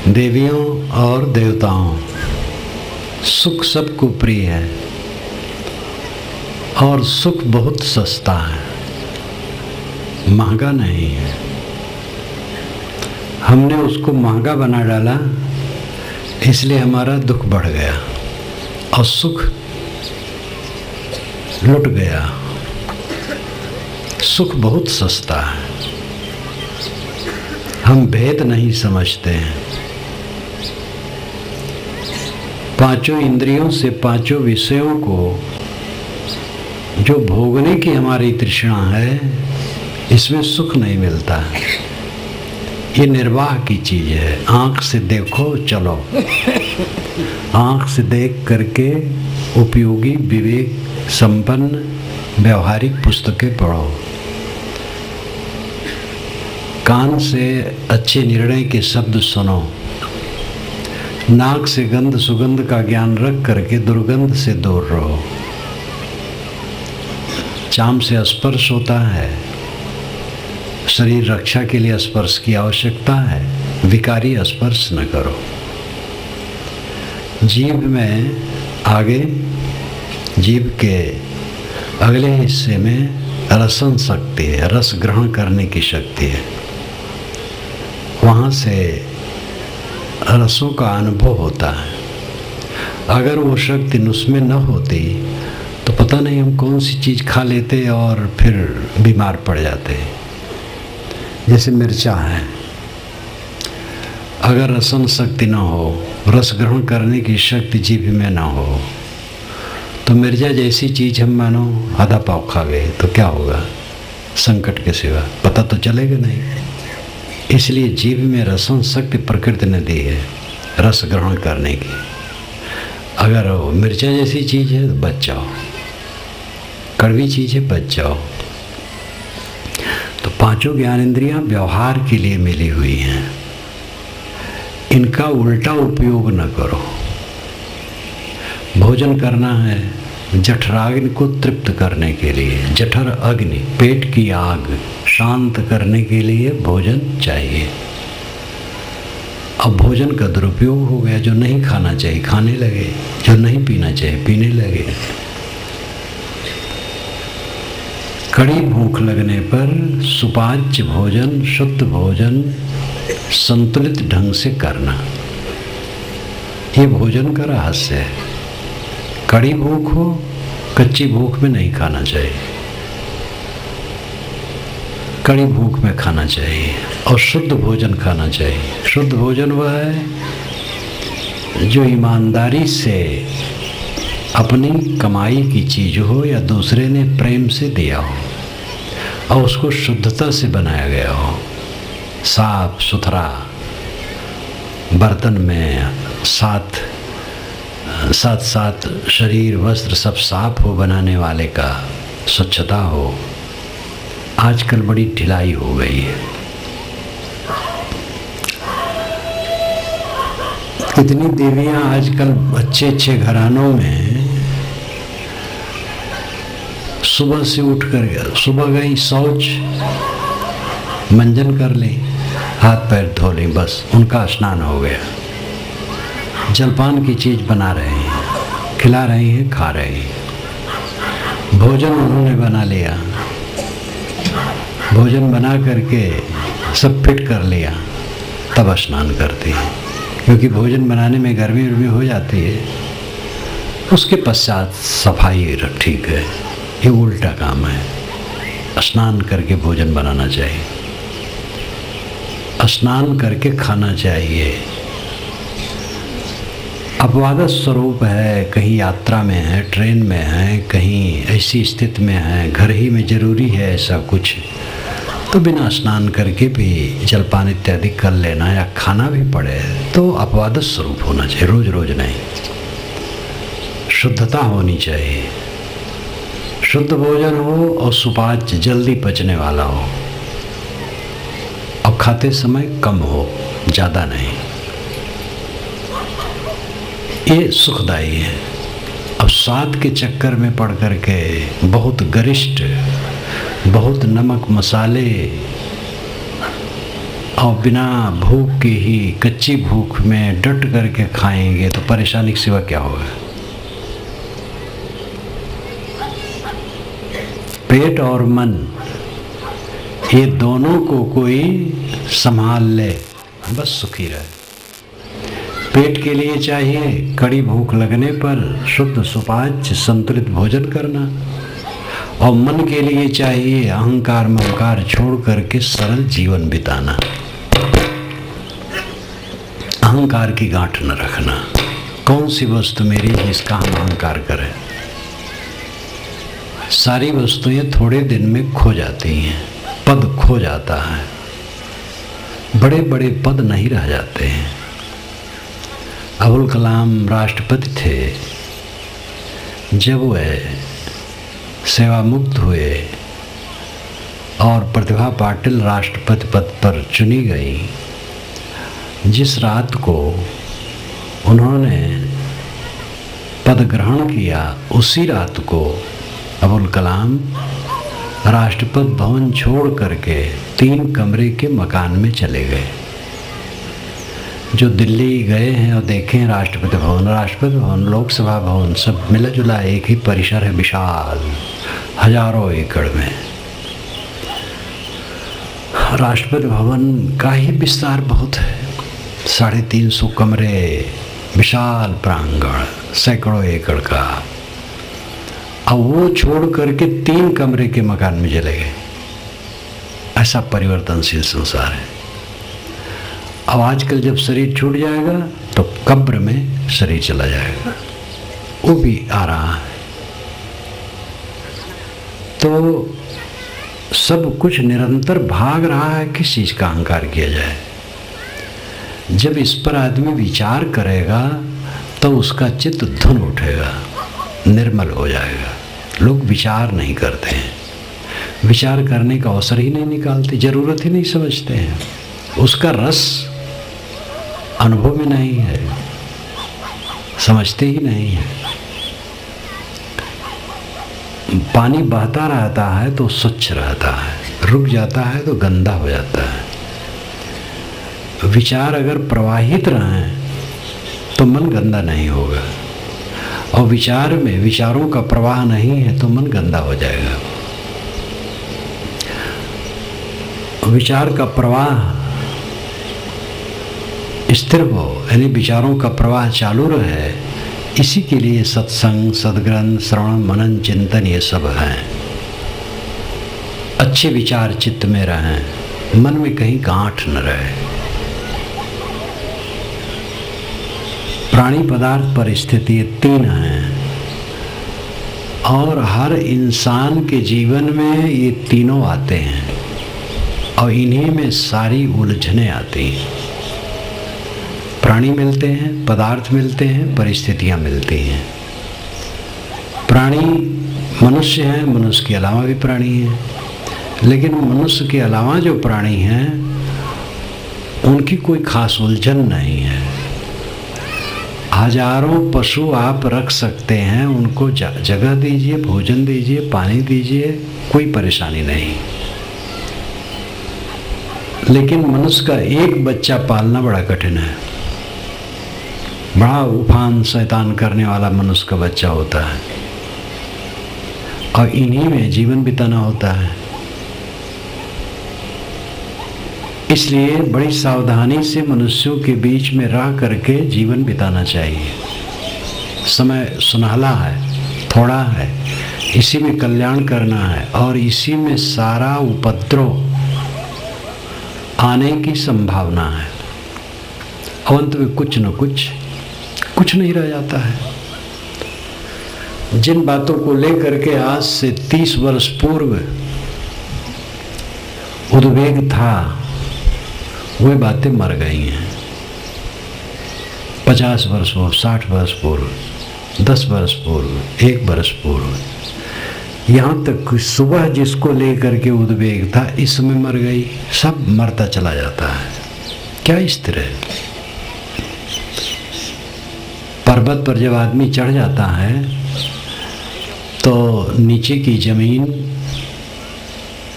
देवियों और देवताओं, सुख सबको प्रिय है और सुख बहुत सस्ता है, महंगा नहीं है। हमने उसको महंगा बना डाला, इसलिए हमारा दुख बढ़ गया और सुख लुट गया। सुख बहुत सस्ता है, हम भेद नहीं समझते हैं। पांचों इंद्रियों से पांचों विषयों को जो भोगने की हमारी तृष्णा है, इसमें सुख नहीं मिलता है। ये निर्वाह की चीज है। आंख से देखो चलो, आंख से देख करके उपयोगी विवेक संपन्न व्यवहारिक पुस्तकें पढ़ो, कान से अच्छे निर्णय के शब्द सुनो, नाक से गंध सुगंध का ज्ञान रख करके दुर्गंध से दूर रहो। चाम से स्पर्श होता है, शरीर रक्षा के लिए स्पर्श की आवश्यकता है, विकारी स्पर्श न करो। जीभ में आगे, जीभ के अगले हिस्से में रसन शक्ति है, रस ग्रहण करने की शक्ति है। वहाँ से रसों का अनुभव होता है। अगर वो शक्ति उसमें न होती तो पता नहीं हम कौन सी चीज़ खा लेते और फिर बीमार पड़ जाते। जैसे मिर्चा है, अगर रसन शक्ति न हो, रस ग्रहण करने की शक्ति जीभ में न हो, तो मिर्चा जैसी चीज़ हम मानो आधा पाव खा गए तो क्या होगा? संकट के सिवा पता तो चलेगा नहीं। इसलिए जीभ में रसन शक्ति प्रकृति ने दी है रस ग्रहण करने की। अगर वो मिर्चा जैसी चीज़ है तो बच जाओ, कड़वी चीज़ है बच जाओ। तो पांचों ज्ञानेंद्रियां व्यवहार के लिए मिली हुई हैं, इनका उल्टा उपयोग न करो। भोजन करना है जठराग्नि को तृप्त करने के लिए, जठर अग्नि पेट की आग शांत करने के लिए भोजन चाहिए। अब भोजन का दुरुपयोग हो गया, जो नहीं खाना चाहिए खाने लगे, जो नहीं पीना चाहिए पीने लगे। कड़ी भूख लगने पर सुपाच्य भोजन, शुद्ध भोजन संतुलित ढंग से करना, ये भोजन का रहस्य है। कड़ी भूख हो, कच्ची भूख में नहीं खाना चाहिए, कड़ी भूख में खाना चाहिए और शुद्ध भोजन खाना चाहिए। शुद्ध भोजन वह है जो ईमानदारी से अपनी कमाई की चीज़ हो या दूसरे ने प्रेम से दिया हो और उसको शुद्धता से बनाया गया हो। साफ सुथरा बर्तन में साथ साथ शरीर वस्त्र सब साफ हो, बनाने वाले का स्वच्छता हो। आजकल बड़ी ढिलाई हो गई है। कितनी देवियां आजकल अच्छे अच्छे घरानों में सुबह से उठ कर सुबह गई, शौच मंजन कर ली, हाथ पैर धो ली, बस उनका स्नान हो गया। जलपान की चीज़ बना रहे हैं, खिला रही हैं, खा रहे हैं। भोजन उन्होंने बना लिया, भोजन बना करके सब फिट कर लिया, तब स्नान करती है। क्योंकि भोजन बनाने में गर्मी उर्मी हो जाती है, उसके पश्चात सफाई ठीक है। ये उल्टा काम है। स्नान करके भोजन बनाना चाहिए, स्नान करके खाना चाहिए। अपवाद स्वरूप है, कहीं यात्रा में है, ट्रेन में है, कहीं ऐसी स्थिति में है, घर ही में जरूरी है ऐसा कुछ, तो बिना स्नान करके भी जलपान इत्यादि कर लेना या खाना भी पड़े तो अपवाद स्वरूप होना चाहिए, रोज रोज नहीं। शुद्धता होनी चाहिए, शुद्ध भोजन हो और सुपाच्य जल्दी पचने वाला हो और खाते समय कम हो, ज़्यादा नहीं। ये सुखदायी है। अब स्वाद के चक्कर में पड़ करके बहुत गरिष्ठ, बहुत नमक मसाले और बिना भूख की ही कच्ची भूख में डट करके खाएंगे तो परेशानी के सिवा क्या होगा। पेट और मन ये दोनों को कोई संभाल ले, बस सुखी रहे। पेट के लिए चाहिए कड़ी भूख लगने पर शुद्ध सुपाच्य संतुलित भोजन करना, और मन के लिए चाहिए अहंकार ममकार छोड़ करके सरल जीवन बिताना, अहंकार की गांठ न रखना। कौन सी वस्तु मेरी जिसका हम अहंकार करें। सारी वस्तुएं थोड़े दिन में खो जाती हैं, पद खो जाता है, बड़े बड़े पद नहीं रह जाते हैं। अबुल कलाम राष्ट्रपति थे, जब वह सेवा मुक्त हुए और प्रतिभा पाटिल राष्ट्रपति पद पर चुनी गई, जिस रात को उन्होंने पद ग्रहण किया उसी रात को अबुल कलाम राष्ट्रपति भवन छोड़ करके 3 कमरे के मकान में चले गए। जो दिल्ली गए हैं और देखें राष्ट्रपति भवन, लोकसभा भवन सब मिला जुला एक ही परिसर है, विशाल हजारों एकड़ में। राष्ट्रपति भवन का ही विस्तार बहुत है, 350 कमरे, विशाल प्रांगण, सैकड़ों एकड़ का। अब वो छोड़ करके 3 कमरे के मकान में चले गए। ऐसा परिवर्तनशील संसार है। अब आजकल जब शरीर छूट जाएगा तो कब्र में शरीर चला जाएगा, वो भी आ रहा है। तो सब कुछ निरंतर भाग रहा है, किस चीज का अहंकार किया जाए। जब इस पर आदमी विचार करेगा तो उसका चित्त धुन उठेगा, निर्मल हो जाएगा। लोग विचार नहीं करते हैं, विचार करने का अवसर ही नहीं निकालते, जरूरत ही नहीं समझते हैं, उसका रस अनुभव में नहीं है, समझते ही नहीं है। पानी बहता रहता है तो स्वच्छ रहता है, रुक जाता है तो गंदा हो जाता है। विचार अगर प्रवाहित रहें तो मन गंदा नहीं होगा, और विचार में विचारों का प्रवाह नहीं है तो मन गंदा हो जाएगा। विचार का प्रवाह स्थिर हो, यानी विचारों का प्रवाह चालू रहे, इसी के लिए सत्संग, सद्ग्रंथ, श्रवण, मनन, चिंतन ये सब हैं। अच्छे विचार चित्त में रहें, मन में कहीं गांठ न रहे। प्राणी पदार्थ परिस्थिति 3 हैं, और हर इंसान के जीवन में ये तीनों आते हैं, और इन्हीं में सारी उलझने आती हैं। प्राणी मिलते हैं, पदार्थ मिलते हैं, परिस्थितियां मिलती हैं। प्राणी मनुष्य हैं, मनुष्य के अलावा भी प्राणी हैं, लेकिन मनुष्य के अलावा जो प्राणी हैं उनकी कोई खास उलझन नहीं है। हजारों पशु आप रख सकते हैं, उनको जगह दीजिए, भोजन दीजिए, पानी दीजिए, कोई परेशानी नहीं। लेकिन मनुष्य का एक बच्चा पालना बड़ा कठिन है। बड़ा उफान शैतान करने वाला मनुष्य का बच्चा होता है, और इन्हीं में जीवन बिताना होता है। इसलिए बड़ी सावधानी से मनुष्यों के बीच में रह करके जीवन बिताना चाहिए। समय सुनहला है, थोड़ा है, इसी में कल्याण करना है, और इसी में सारा उपद्रव आने की संभावना है। अंत में कुछ न कुछ नहीं रह जाता है। जिन बातों को लेकर के आज से 30 वर्ष पूर्व उद्वेग था, वे बातें मर गई हैं। 50 वर्ष पूर्व, 60 वर्ष पूर्व, 10 वर्ष पूर्व, 1 वर्ष पूर्व, यहाँ तक सुबह जिसको लेकर के उद्वेग था इस समय मर गई। सब मरता चला जाता है। क्या स्थिर है। पर्वत पर जब आदमी चढ़ जाता है तो नीचे की जमीन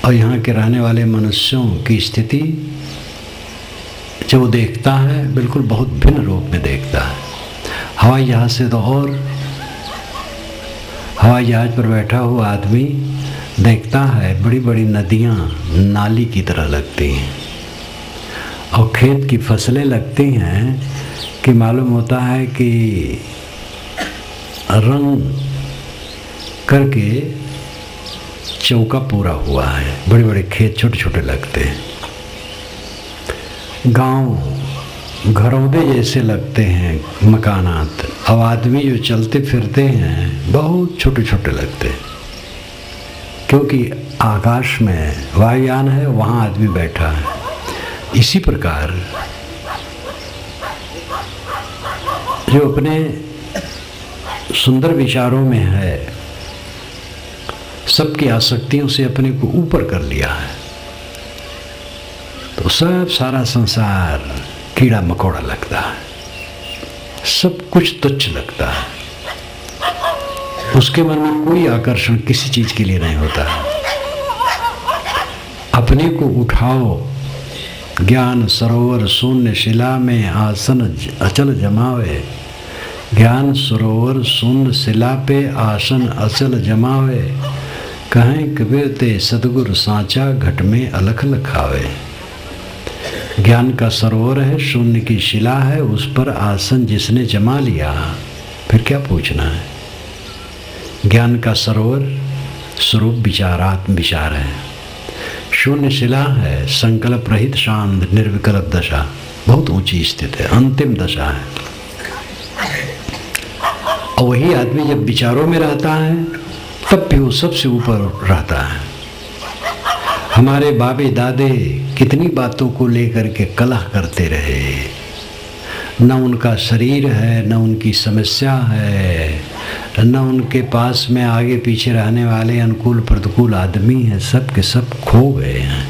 और यहाँ के रहने वाले मनुष्यों की स्थिति जब वो देखता है बिल्कुल बहुत भिन्न रूप में देखता है। हवाई जहाज से तो और, हवाई जहाज पर बैठा हुआ आदमी देखता है बड़ी बड़ी नदियाँ नाली की तरह लगती हैं और खेत की फसलें लगती हैं कि मालूम होता है कि रंग करके चौका पूरा हुआ है। बड़े बड़े खेत छोटे छोटे लगते हैं, गांव घरौंदे जैसे लगते हैं मकानात, और आदमी जो चलते फिरते हैं बहुत छोटे छोटे लगते हैं, क्योंकि आकाश में वायुयान है, वहाँ आदमी बैठा है। इसी प्रकार जो अपने सुंदर विचारों में है, सबकी आसक्तियों से अपने को ऊपर कर लिया है, तो सब सारा संसार कीड़ा मकोड़ा लगता है, सब कुछ तुच्छ लगता है। उसके मन में कोई आकर्षण किसी चीज के लिए नहीं होता। अपने को उठाओ, ज्ञान सरोवर शून्य शिला में आसन अचल जमावे। ज्ञान सरोवर शून्य शिला पे आसन अचल जमावे। कहें कबीर ते सतगुरु सांचा घट में अलख लखावे। ज्ञान का सरोवर है, शून्य की शिला है, उस पर आसन जिसने जमा लिया, फिर क्या पूछना है। ज्ञान का सरोवर स्वरूप विचारात्म विचार है, शून्य शिला है, संकल्प रहित शांत निर्विकल्प दशा, बहुत ऊंची स्थिति है, अंतिम दशा है। और वही आदमी जब विचारों में रहता है तब भी वो सबसे ऊपर रहता है। हमारे बाबे दादे कितनी बातों को लेकर के कलह करते रहे, न उनका शरीर है, न उनकी समस्या है, न उनके पास में आगे पीछे रहने वाले अनुकूल प्रतिकूल आदमी हैं, सब के सब खो गए हैं।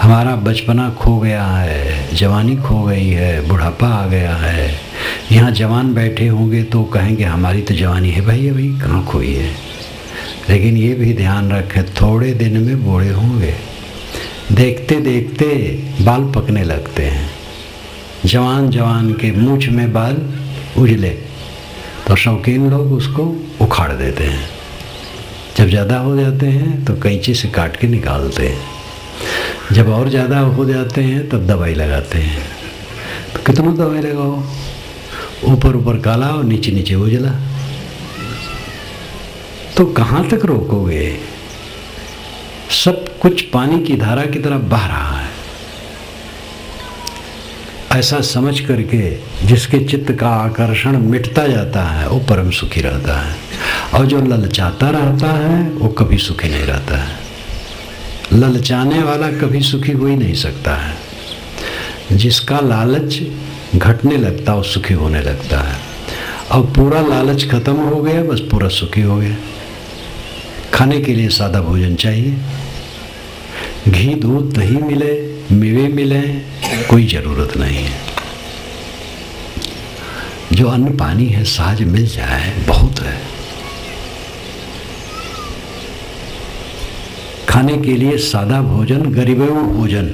हमारा बचपना खो गया है, जवानी खो गई है, बुढ़ापा आ गया है। यहाँ जवान बैठे होंगे तो कहेंगे हमारी तो जवानी है भाई, अभी कहाँ खोई है। लेकिन ये भी ध्यान रखें, थोड़े दिन में बूढ़े होंगे। देखते देखते बाल पकने लगते हैं। जवान जवान के मूंछ में बाल उजले तो शौकीन लोग उसको उखाड़ देते हैं। जब ज़्यादा हो जाते हैं तो कैंची से काट के निकालते हैं। जब और ज़्यादा हो जाते हैं तब दवाई लगाते हैं। तो कितना दवाई लगाओ, ऊपर ऊपर काला और नीचे नीचे उजला, तो कहाँ तक रोकोगे। सब कुछ पानी की धारा की तरह बह रहा है। ऐसा समझ करके जिसके चित्त का आकर्षण मिटता जाता है वो परम सुखी रहता है, और जो ललचाता रहता है वो कभी सुखी नहीं रहता है। ललचाने वाला कभी सुखी हो ही नहीं सकता है। जिसका लालच घटने लगता है वो सुखी होने लगता है, और पूरा लालच खत्म हो गया बस पूरा सुखी हो गया। खाने के लिए सादा भोजन चाहिए, घी दूध दही मिले, मेवे मिले, कोई ज़रूरत नहीं है। जो अन्न पानी है सहज मिल जाए बहुत है। खाने के लिए सादा भोजन, गरीबेऊ भोजन।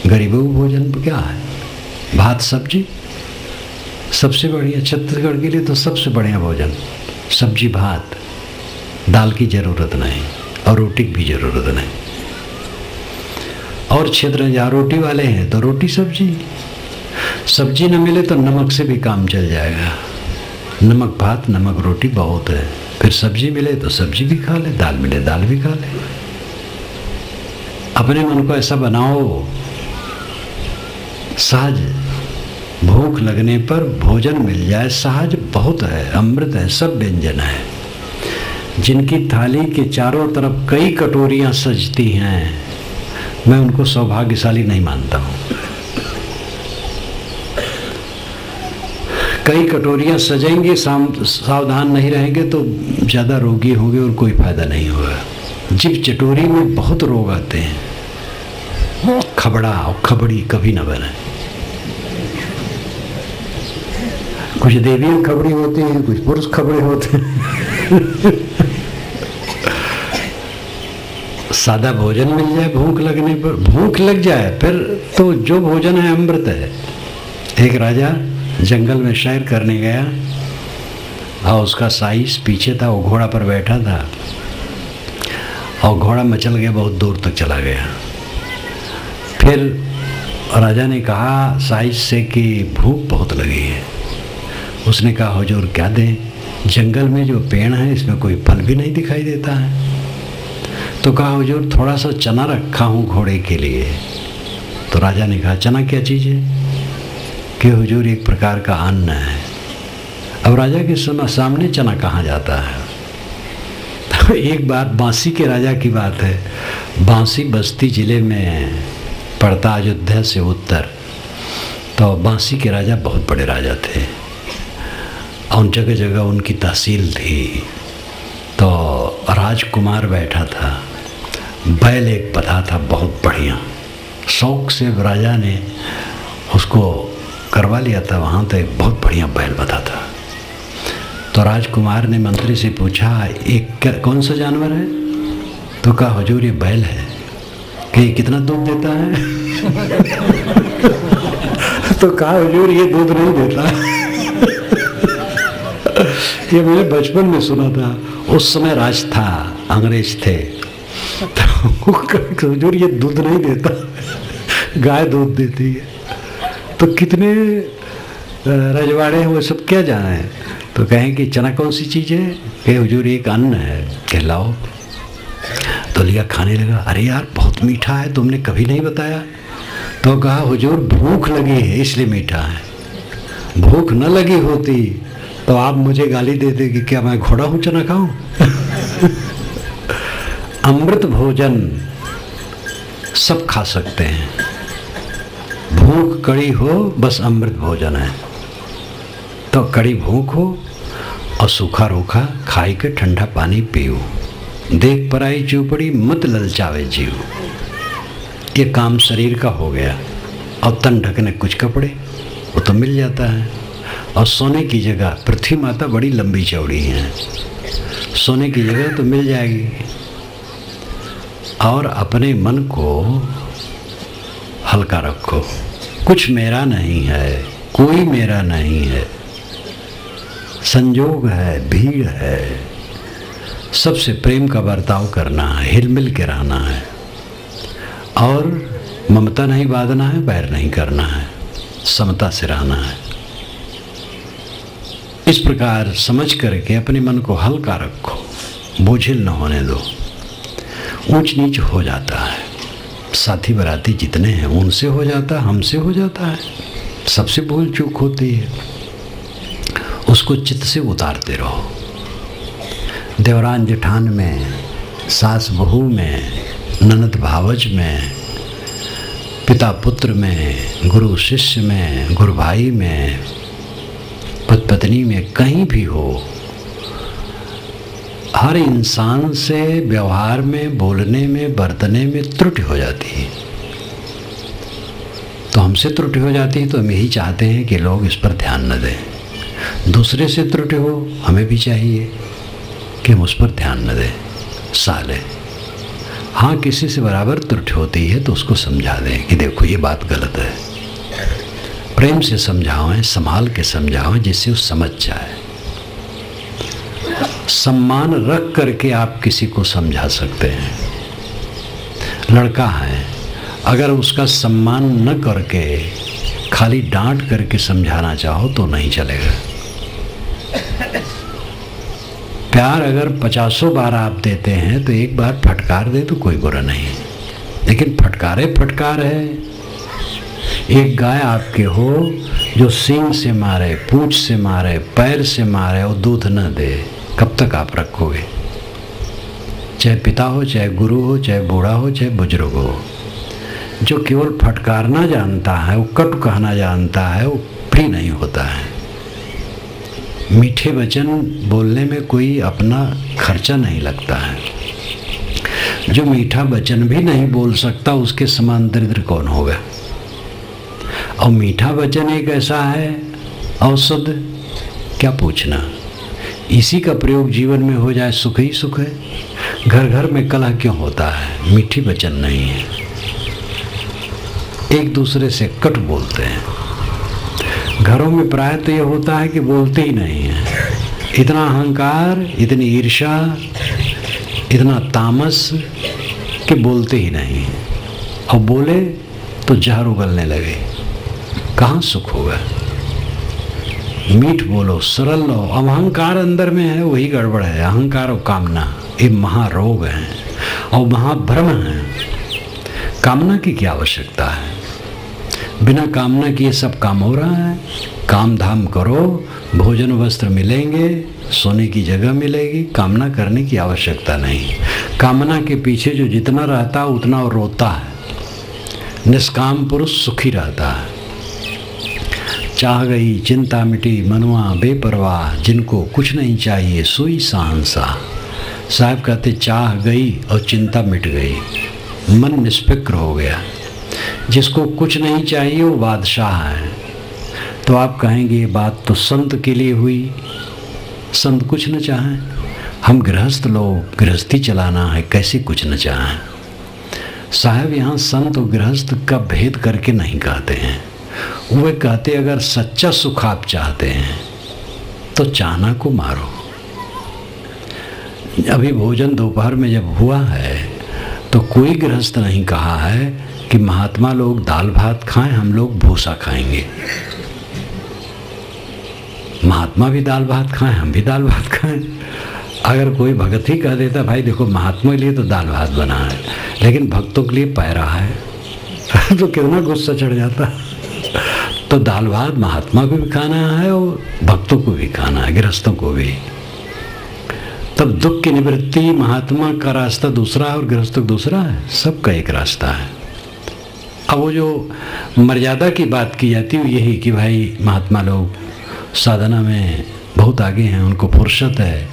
गरीबेऊ भोजन क्या है? भात सब्जी सबसे बढ़िया। छत्तीसगढ़ के लिए तो सबसे बढ़िया भोजन सब्जी भात, दाल की ज़रूरत नहीं और रोटी की भी ज़रूरत नहीं। और क्षेत्र जहाँ रोटी वाले हैं तो रोटी सब्जी, सब्जी न मिले तो नमक से भी काम चल जाएगा। नमक भात नमक रोटी बहुत है। फिर सब्जी मिले तो सब्जी भी खा ले, दाल मिले दाल भी खा ले। अपने मन को ऐसा बनाओ, सहज भूख लगने पर भोजन मिल जाए। सहज बहुत है, अमृत है, सब व्यंजन है। जिनकी थाली के चारों तरफ कई कटोरियां सजती हैं, मैं उनको सौभाग्यशाली नहीं मानता हूँ। कई कटोरियां सजेंगे, सावधान नहीं रहेंगे तो ज़्यादा रोगी होंगे और कोई फायदा नहीं होगा। जिब चटोरी में बहुत रोग आते हैं। खबड़ा और खबड़ी कभी न बने। कुछ देवियां खबड़ी होती हैं, कुछ पुरुष खबड़े होते हैं। सादा भोजन मिल जाए भूख लगने पर, भूख लग जाए फिर तो जो भोजन है अमृत है। एक राजा जंगल में सैर करने गया और उसका साइस पीछे था, वो घोड़ा पर बैठा था और घोड़ा मचल गया, बहुत दूर तक चला गया। फिर राजा ने कहा साइस से कि भूख बहुत लगी है। उसने कहा हुजूर क्या दें, जंगल में जो पेड़ है इसमें कोई फल भी नहीं दिखाई देता है। तो कहा हुजूर थोड़ा सा चना रखा हूँ घोड़े के लिए। तो राजा ने कहा चना क्या चीज़ है? कि हुजूर एक प्रकार का अन्न है। अब राजा के सामने चना कहाँ जाता है। तो एक बार बांसी के राजा की बात है, बांसी बस्ती जिले में पड़ता, अयोध्या से उत्तर। तो बांसी के राजा बहुत बड़े राजा थे और जगह जगह उनकी तहसील थी। तो राजकुमार बैठा था, बैल एक पता था बहुत बढ़िया, शौक से राजा ने उसको करवा लिया था वहाँ। तो एक बहुत बढ़िया बैल बता था। तो राजकुमार ने मंत्री से पूछा एक कौन सा जानवर है? तो कहा हुजूर ये बैल है। कि कितना दूध देता है? तो कहा हुजूर ये दूध नहीं देता। ये मैंने बचपन में सुना था, उस समय राज था, अंग्रेज थे। तो हुजूर ये दूध नहीं देता, गाय दूध देती है। तो कितने रजवाड़े हैं वो सब क्या जाने। तो कहें कि चना कौन सी चीज़ है? कि हुजूर एक अन्न है, कहलाओ। तो लिया, खाने लगा। अरे यार बहुत मीठा है, तुमने कभी नहीं बताया। तो कहा हुजूर भूख लगी है इसलिए मीठा है, भूख न लगी होती तो आप मुझे गाली देते कि क्या मैं घोड़ा हूँ चना खाऊं। अमृत भोजन सब खा सकते हैं, भूख कड़ी हो बस अमृत भोजन है। तो कड़ी भूख हो और सूखा रूखा खाई के ठंडा पानी पियो, देख पराई चौपड़ी मत ललचावे जीव। ये काम शरीर का हो गया। और तन ढकने कुछ कपड़े वो तो मिल जाता है। और सोने की जगह, पृथ्वी माता बड़ी लंबी चौड़ी है, सोने की जगह तो मिल जाएगी। और अपने मन को हल्का रखो, कुछ मेरा नहीं है, कोई मेरा नहीं है, संजोग है, भीड़ है, सबसे प्रेम का बर्ताव करना है, हिलमिल के रहना है और ममता नहीं बांधना है, बैर नहीं करना है, समता से रहना है। इस प्रकार समझ करके अपने मन को हल्का रखो, बोझिल न होने दो। ऊंच नीच हो जाता है, साथी बराती जितने हैं उनसे हो जाता है, हमसे हो जाता है, सबसे भूल चूक होती है। उसको चित्त से उतारते रहो। देवरान जेठान में, सास बहू में, ननद भावज में, पिता पुत्र में, गुरु शिष्य में, गुरु भाई में, पति पत्नी में, कहीं भी हो, हर इंसान से व्यवहार में, बोलने में, बरतने में त्रुटि हो जाती है। तो हमसे त्रुटि हो जाती है तो हम यही चाहते हैं कि लोग इस पर ध्यान न दें। दूसरे से त्रुटि हो, हमें भी चाहिए कि हम उस पर ध्यान न दें, साले। हाँ, किसी से बराबर त्रुटि होती है तो उसको समझा दें कि देखो ये बात गलत है। प्रेम से समझाओ, संभाल के समझाओ, जिससे वो समझ जाए। सम्मान रख करके आप किसी को समझा सकते हैं। लड़का है, अगर उसका सम्मान न करके खाली डांट करके समझाना चाहो तो नहीं चलेगा। प्यार अगर 50 बार आप देते हैं तो एक बार फटकार दे तो कोई बुरा नहीं, लेकिन फटकार है। एक गाय आपके हो जो सींग से मारे, पूंछ से मारे, पैर से मारे और दूध न दे, कब तक आप रखोगे? चाहे पिता हो, चाहे गुरु हो, चाहे बूढ़ा हो, चाहे बुजुर्ग हो। जो केवल फटकारना जानता है, वो कटु कहना जानता है, वो प्रिय नहीं होता है। मीठे वचन बोलने में कोई अपना खर्चा नहीं लगता है। जो मीठा वचन भी नहीं बोल सकता उसके समान दरिद्र कौन होगा? और मीठा वचन एक ऐसा है औषध, क्या पूछना। इसी का प्रयोग जीवन में हो जाए, सुख ही सुख है। घर घर में कलह क्यों होता है? मीठी वचन नहीं है, एक दूसरे से कट बोलते हैं। घरों में प्राय तो ये होता है कि बोलते ही नहीं है। इतना अहंकार, इतनी ईर्ष्या, इतना तामस कि बोलते ही नहीं है। और बोले तो जहर उगलने लगे, कहाँ सुख होगा? मीठ बोलो, सरल लो। अब अहंकार अंदर में है, वही गड़बड़ है। अहंकार और कामना ये महारोग हैं और महाभ्रम हैं। कामना की क्या आवश्यकता है? बिना कामना किए सब काम हो रहा है। काम धाम करो, भोजन वस्त्र मिलेंगे, सोने की जगह मिलेगी। कामना करने की आवश्यकता नहीं। कामना के पीछे जो जितना रहता है उतना और रोता है। निष्काम पुरुष सुखी रहता है। चाह गई चिंता मिटी, मनुआ बेपरवाह, जिनको कुछ नहीं चाहिए सोई सहंसा। साहब कहते चाह गई और चिंता मिट गई, मन निष्फिक्र हो गया। जिसको कुछ नहीं चाहिए वो बादशाह है। तो आप कहेंगे ये बात तो संत के लिए हुई, संत कुछ न चाहें। हम गृहस्थ लोग, गृहस्थी चलाना है, कैसे कुछ न चाहें? साहब यहाँ संत और गृहस्थ का भेद करके नहीं कहते हैं। वे कहते अगर सच्चा सुख आप चाहते हैं तो चाहना को मारो। अभी भोजन दोपहर में जब हुआ है तो कोई गृहस्थ नहीं कहा है कि महात्मा लोग दाल भात खाएं, हम लोग भूसा खाएंगे। महात्मा भी दाल भात खाएं, हम भी दाल भात खाएं। अगर कोई भगत ही कह देता भाई देखो महात्मा के लिए तो दाल भात बना है लेकिन भक्तों के लिए पैरा है तो कितना गुस्सा चढ़ जाता। तो दाल भात महात्मा को भी खाना है और भक्तों को भी खाना है, गृहस्थों को भी। तब दुख की निवृत्ति महात्मा का रास्ता दूसरा है और गृहस्थों दूसरा है, सबका एक रास्ता है। अब वो जो मर्यादा की बात की जाती है यही कि भाई महात्मा लोग साधना में बहुत आगे हैं, उनको फुर्सत है,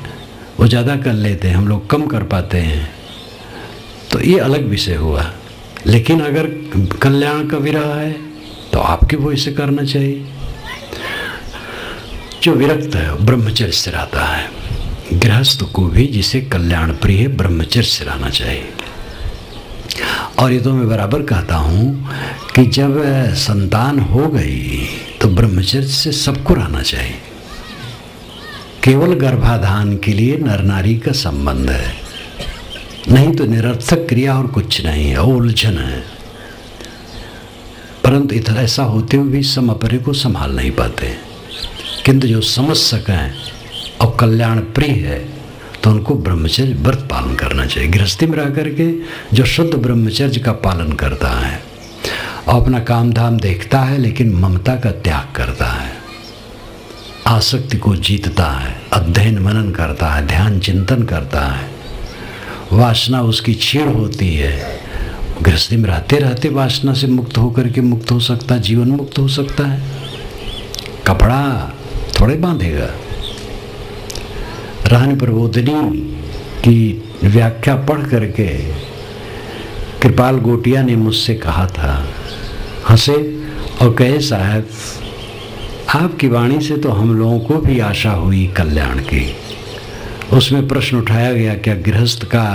वो ज़्यादा कर लेते हैं, हम लोग कम कर पाते हैं। तो ये अलग विषय हुआ। लेकिन अगर कल्याण का विरह है तो आपके वो इसे करना चाहिए। जो विरक्त है ब्रह्मचर्य से रहता है। गृहस्थ को भी जिसे कल्याण प्रिय ब्रह्मचर्य से रहना चाहिए। और ये तो मैं बराबर कहता हूँ कि जब संतान हो गई तो ब्रह्मचर्य से सबको रहना चाहिए। केवल गर्भाधान के लिए नर नारी का संबंध है, नहीं तो निरर्थक क्रिया और कुछ नहीं है, उलझन है। परंतु इतना ऐसा होते हुए भी सम अपरे को संभाल नहीं पाते। किंतु जो समझ सकें और कल्याण प्रिय है तो उनको ब्रह्मचर्य व्रत पालन करना चाहिए। गृहस्थी में रह करके जो शुद्ध ब्रह्मचर्य का पालन करता है और अपना काम धाम देखता है लेकिन ममता का त्याग करता है, आसक्ति को जीतता है, अध्ययन मनन करता है, ध्यान चिंतन करता है, वासना उसकी छीड़ होती है। गृहस्थी में रहते रहते वासना से मुक्त होकर के मुक्त हो सकता है, जीवन मुक्त हो सकता है। कपड़ा थोड़े बांधेगा। रहन प्रबोधिनी की व्याख्या पढ़ करके कृपाल गोटिया ने मुझसे कहा था, हंसे और कहे साहब आपकी वाणी से तो हम लोगों को भी आशा हुई कल्याण की। उसमें प्रश्न उठाया गया क्या गृहस्थ का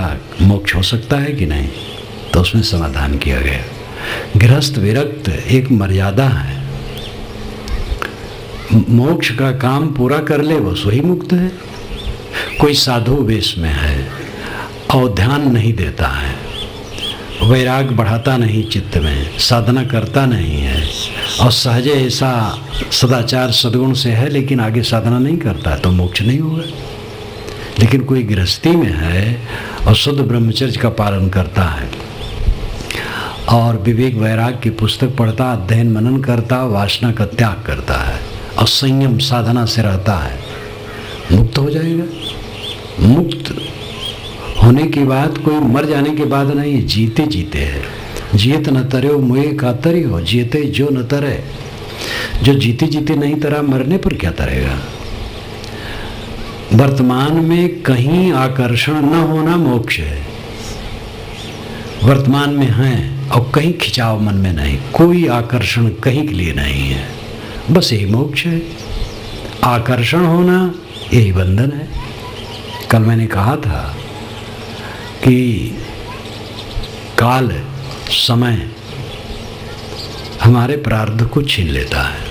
मोक्ष हो सकता है कि नहीं? तो उसमें समाधान किया गया गृहस्थ विरक्त एक मर्यादा है। मोक्ष का काम पूरा कर ले बस वही मुक्त है। कोई साधु वेश में है और ध्यान नहीं देता है, वैराग बढ़ाता नहीं चित्त में, साधना करता नहीं है और सहजे ऐसा सदाचार सद्गुण से है लेकिन आगे साधना नहीं करता तो मोक्ष नहीं होगा। लेकिन कोई गृहस्थी में है और शुद्ध ब्रह्मचर्य का पालन करता है और विवेक वैराग की पुस्तक पढ़ता, अध्ययन मनन करता, वासना का त्याग करता है और संयम साधना से रहता है, मुक्त हो जाएगा। मुक्त होने की बात कोई मर जाने के बाद नहीं, जीते जीते है। जियत न तरे मुए का तरी हो, जीते जो न तरे। जो जीते जीते नहीं तरा मरने पर क्या तरेगा? वर्तमान में कहीं आकर्षण न होना मोक्ष है। वर्तमान में है और कहीं खिंचाव मन में नहीं, कोई आकर्षण कहीं के लिए नहीं है, बस यही मोक्ष है। आकर्षण होना यही बंधन है। कल मैंने कहा था कि काल समय हमारे प्रारब्ध को छीन लेता है,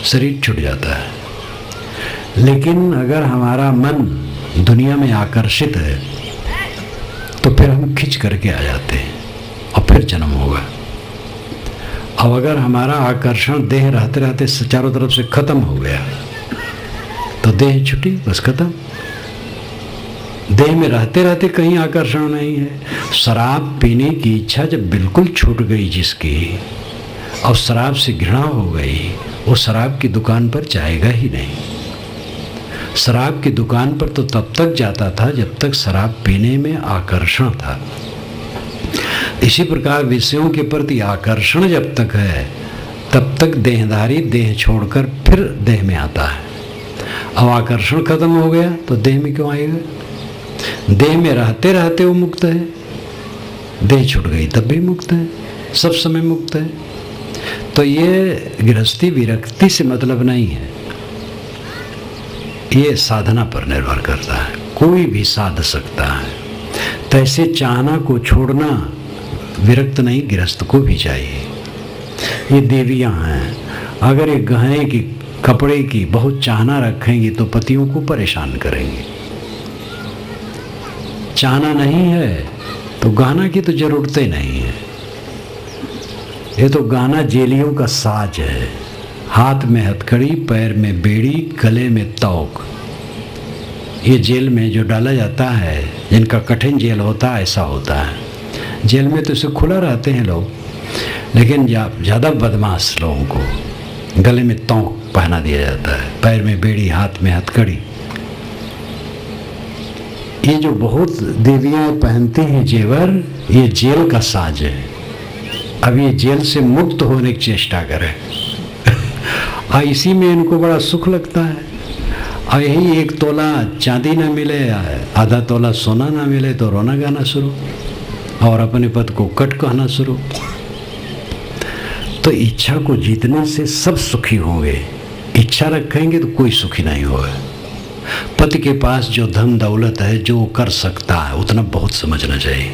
शरीर छूट जाता है। लेकिन अगर हमारा मन दुनिया में आकर्षित है तो फिर हम खिंच करके आ जाते हैं और फिर जन्म होगा। अब अगर हमारा आकर्षण देह रहते रहते चारों तरफ से खत्म हो गया तो देह छुटी, बस खत्म। देह में रहते रहते कहीं आकर्षण नहीं है। शराब पीने की इच्छा जब बिल्कुल छूट गई जिसकी, और शराब से घृणा हो गई, वो शराब की दुकान पर जाएगा ही नहीं। शराब की दुकान पर तो तब तक जाता था जब तक शराब पीने में आकर्षण था। इसी प्रकार विषयों के प्रति आकर्षण जब तक है तब तक देहधारी देह छोड़कर फिर देह में आता है। अब आकर्षण खत्म हो गया तो देह में क्यों आएगा? देह में रहते रहते वो मुक्त है, देह छूट गई तब भी मुक्त है, सब समय मुक्त है। तो ये गृहस्थी विरक्ति से मतलब नहीं है, ये साधना पर निर्भर करता है। कोई भी साध सकता है। तो ऐसे चाहना को छोड़ना विरक्त नहीं, गृहस्थ को भी चाहिए। ये देवियां हैं, अगर ये गहने की कपड़े की बहुत चाहना रखेंगी तो पतियों को परेशान करेंगी। चाहना नहीं है तो गहना की तो जरूरत ही नहीं है। ये तो गहना जेलियों का साज है। हाथ में हथकड़ी, पैर में बेड़ी, गले में तौक। ये जेल में जो डाला जाता है, जिनका कठिन जेल होता है, ऐसा होता है। जेल में तो इसे खुला रहते हैं लोग, लेकिन ज़्यादा बदमाश लोगों को गले में तौक पहना दिया जाता है, पैर में बेड़ी, हाथ में हथकड़ी। ये जो बहुत देवियाँ पहनती हैं जेवर, ये जेल का साज है। अब ये जेल से मुक्त होने की चेष्टा करें और इसी में इनको बड़ा सुख लगता है। और यही 1 तोला चांदी ना मिले, आधा तोला सोना ना मिले तो रोना गाना शुरू, और अपने पद को कट कहना शुरू। तो इच्छा को जीतने से सब सुखी होंगे। इच्छा रखेंगे तो कोई सुखी नहीं होगा। पति के पास जो धन दौलत है, जो कर सकता है उतना बहुत समझना चाहिए।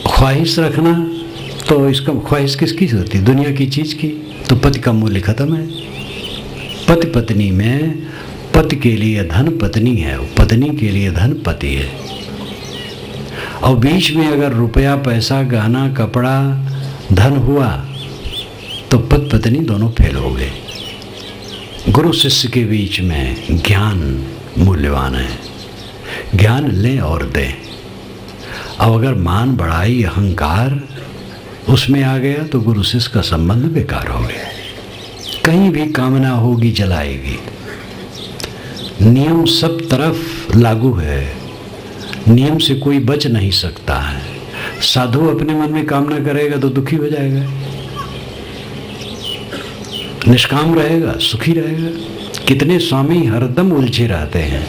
ख्वाहिश रखना तो इसका ख्वाहिश किसकी होती है? दुनिया की चीज की। तो पति का मूल्य खत्म है। पति पत्नी में पति के लिए धन पत्नी है, पत्नी के लिए धन पति है। और बीच में अगर रुपया पैसा गहना कपड़ा धन हुआ तो पति पत्नी दोनों फेल हो गए। गुरु शिष्य के बीच में ज्ञान मूल्यवान है। ज्ञान लें और दें। अब अगर मान बढ़ाई अहंकार उसमें आ गया तो गुरु शिष्य का संबंध बेकार हो गया। कहीं भी कामना होगी जलाएगी। नियम सब तरफ लागू है, नियम से कोई बच नहीं सकता है। साधु अपने मन में कामना करेगा तो दुखी हो जाएगा, निष्काम रहेगा सुखी रहेगा। कितने स्वामी हरदम उलझे रहते हैं।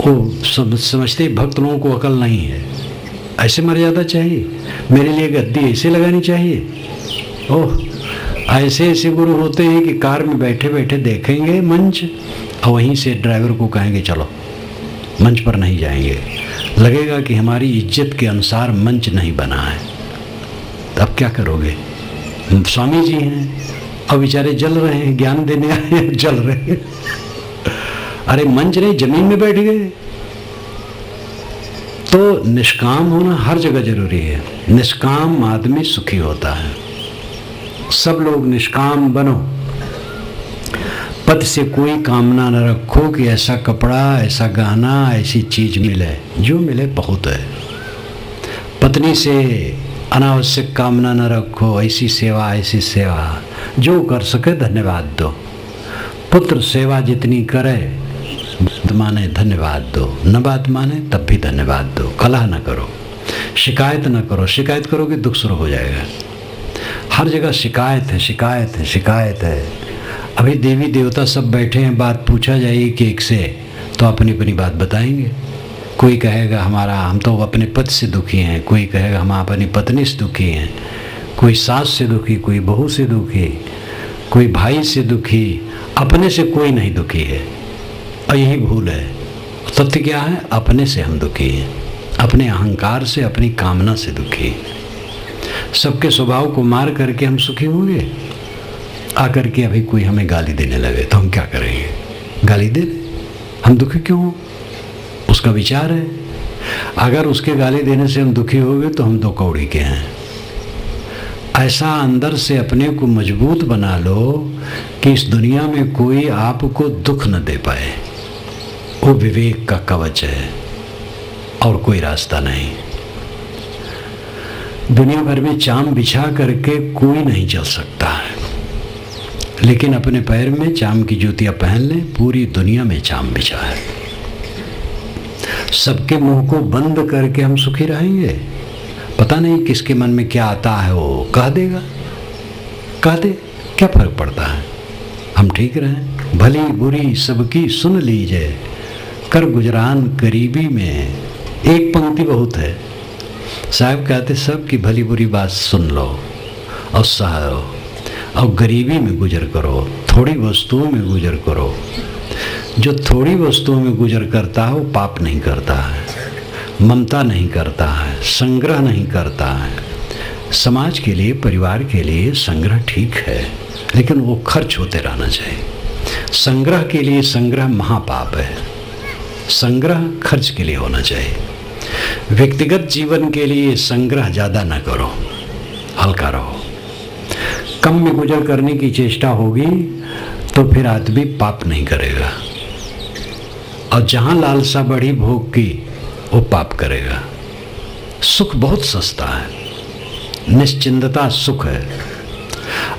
वो समझते भक्त लोगों को अकल नहीं है। ऐसे मर्यादा चाहिए, मेरे लिए गद्दी ऐसे लगानी चाहिए। ओह, ऐसे ऐसे गुरु होते हैं कि कार में बैठे बैठे देखेंगे मंच और वहीं से ड्राइवर को कहेंगे चलो, मंच पर नहीं जाएंगे। लगेगा कि हमारी इज्जत के अनुसार मंच नहीं बना है। अब क्या करोगे? स्वामी जी हैं, अब बेचारे जल रहे हैं, ज्ञान देने आए हैं, जल रहे हैं। अरे मंच नहीं, जमीन में बैठ गए। तो निष्काम होना हर जगह जरूरी है। निष्काम आदमी सुखी होता है। सब लोग निष्काम बनो। पति से कोई कामना न रखो कि ऐसा कपड़ा, ऐसा गहना, ऐसी चीज मिले। जो मिले बहुत है। पत्नी से अनावश्यक कामना न रखो, ऐसी सेवा ऐसी सेवा। जो कर सके धन्यवाद दो। पुत्र सेवा जितनी करे बात माने धन्यवाद दो, न बात माने तब भी धन्यवाद दो। कलह न करो, शिकायत न करो। शिकायत करोगे दुख शुरू हो जाएगा। हर जगह शिकायत है, शिकायत है, शिकायत है। अभी देवी देवता सब बैठे हैं, बात पूछा जाएगी कि एक से तो अपनी अपनी बात बताएंगे। कोई कहेगा हम तो अपने पति से दुखी हैं, कोई कहेगा हम अपनी पत्नी से दुखी हैं, कोई सास से दुखी, कोई बहू से दुखी, कोई भाई से दुखी, अपने से कोई नहीं दुखी है, और यही भूल है। तथ्य क्या है? अपने से हम दुखी हैं, अपने अहंकार से, अपनी कामना से दुखी। सबके स्वभाव को मार करके हम सुखी होंगे? आकर के अभी कोई हमें गाली देने लगे तो हम क्या करेंगे? गाली दे, हम दुखी क्यों हो? उसका विचार है। अगर उसके गाली देने से हम दुखी हो गए तो हम दो कौड़ी के हैं। ऐसा अंदर से अपने को मजबूत बना लो कि इस दुनिया में कोई आपको दुख न दे पाए। वो विवेक का कवच है और कोई रास्ता नहीं। दुनिया भर में चाम बिछा करके कोई नहीं चल सकता है, लेकिन अपने पैर में चाम की जूतियां पहन ले, पूरी दुनिया में चाम बिछा है। सबके मुंह को बंद करके हम सुखी रहेंगे? पता नहीं किसके मन में क्या आता है, वो कह देगा, कह दे, क्या फर्क पड़ता है? हम ठीक रहें, भली बुरी सबकी सुन लीजिए, कर गुजरान करीबी में। एक पंक्ति बहुत है। साहब कहते सब की भली बुरी बात सुन लो और सहो, और गरीबी में गुजर करो, थोड़ी वस्तुओं में गुजर करो। जो थोड़ी वस्तुओं में गुजर करता है वो पाप नहीं करता है, ममता नहीं करता है, संग्रह नहीं करता है। समाज के लिए, परिवार के लिए संग्रह ठीक है, लेकिन वो खर्च होते रहना चाहिए। संग्रह के लिए संग्रह महापाप है, संग्रह खर्च के लिए होना चाहिए। व्यक्तिगत जीवन के लिए संग्रह ज़्यादा न करो, हल्का रहो। कम में गुजर करने की चेष्टा होगी तो फिर आदमी पाप नहीं करेगा, और जहाँ लालसा बढ़ी भोग की वो पाप करेगा। सुख बहुत सस्ता है, निश्चिंतता सुख है,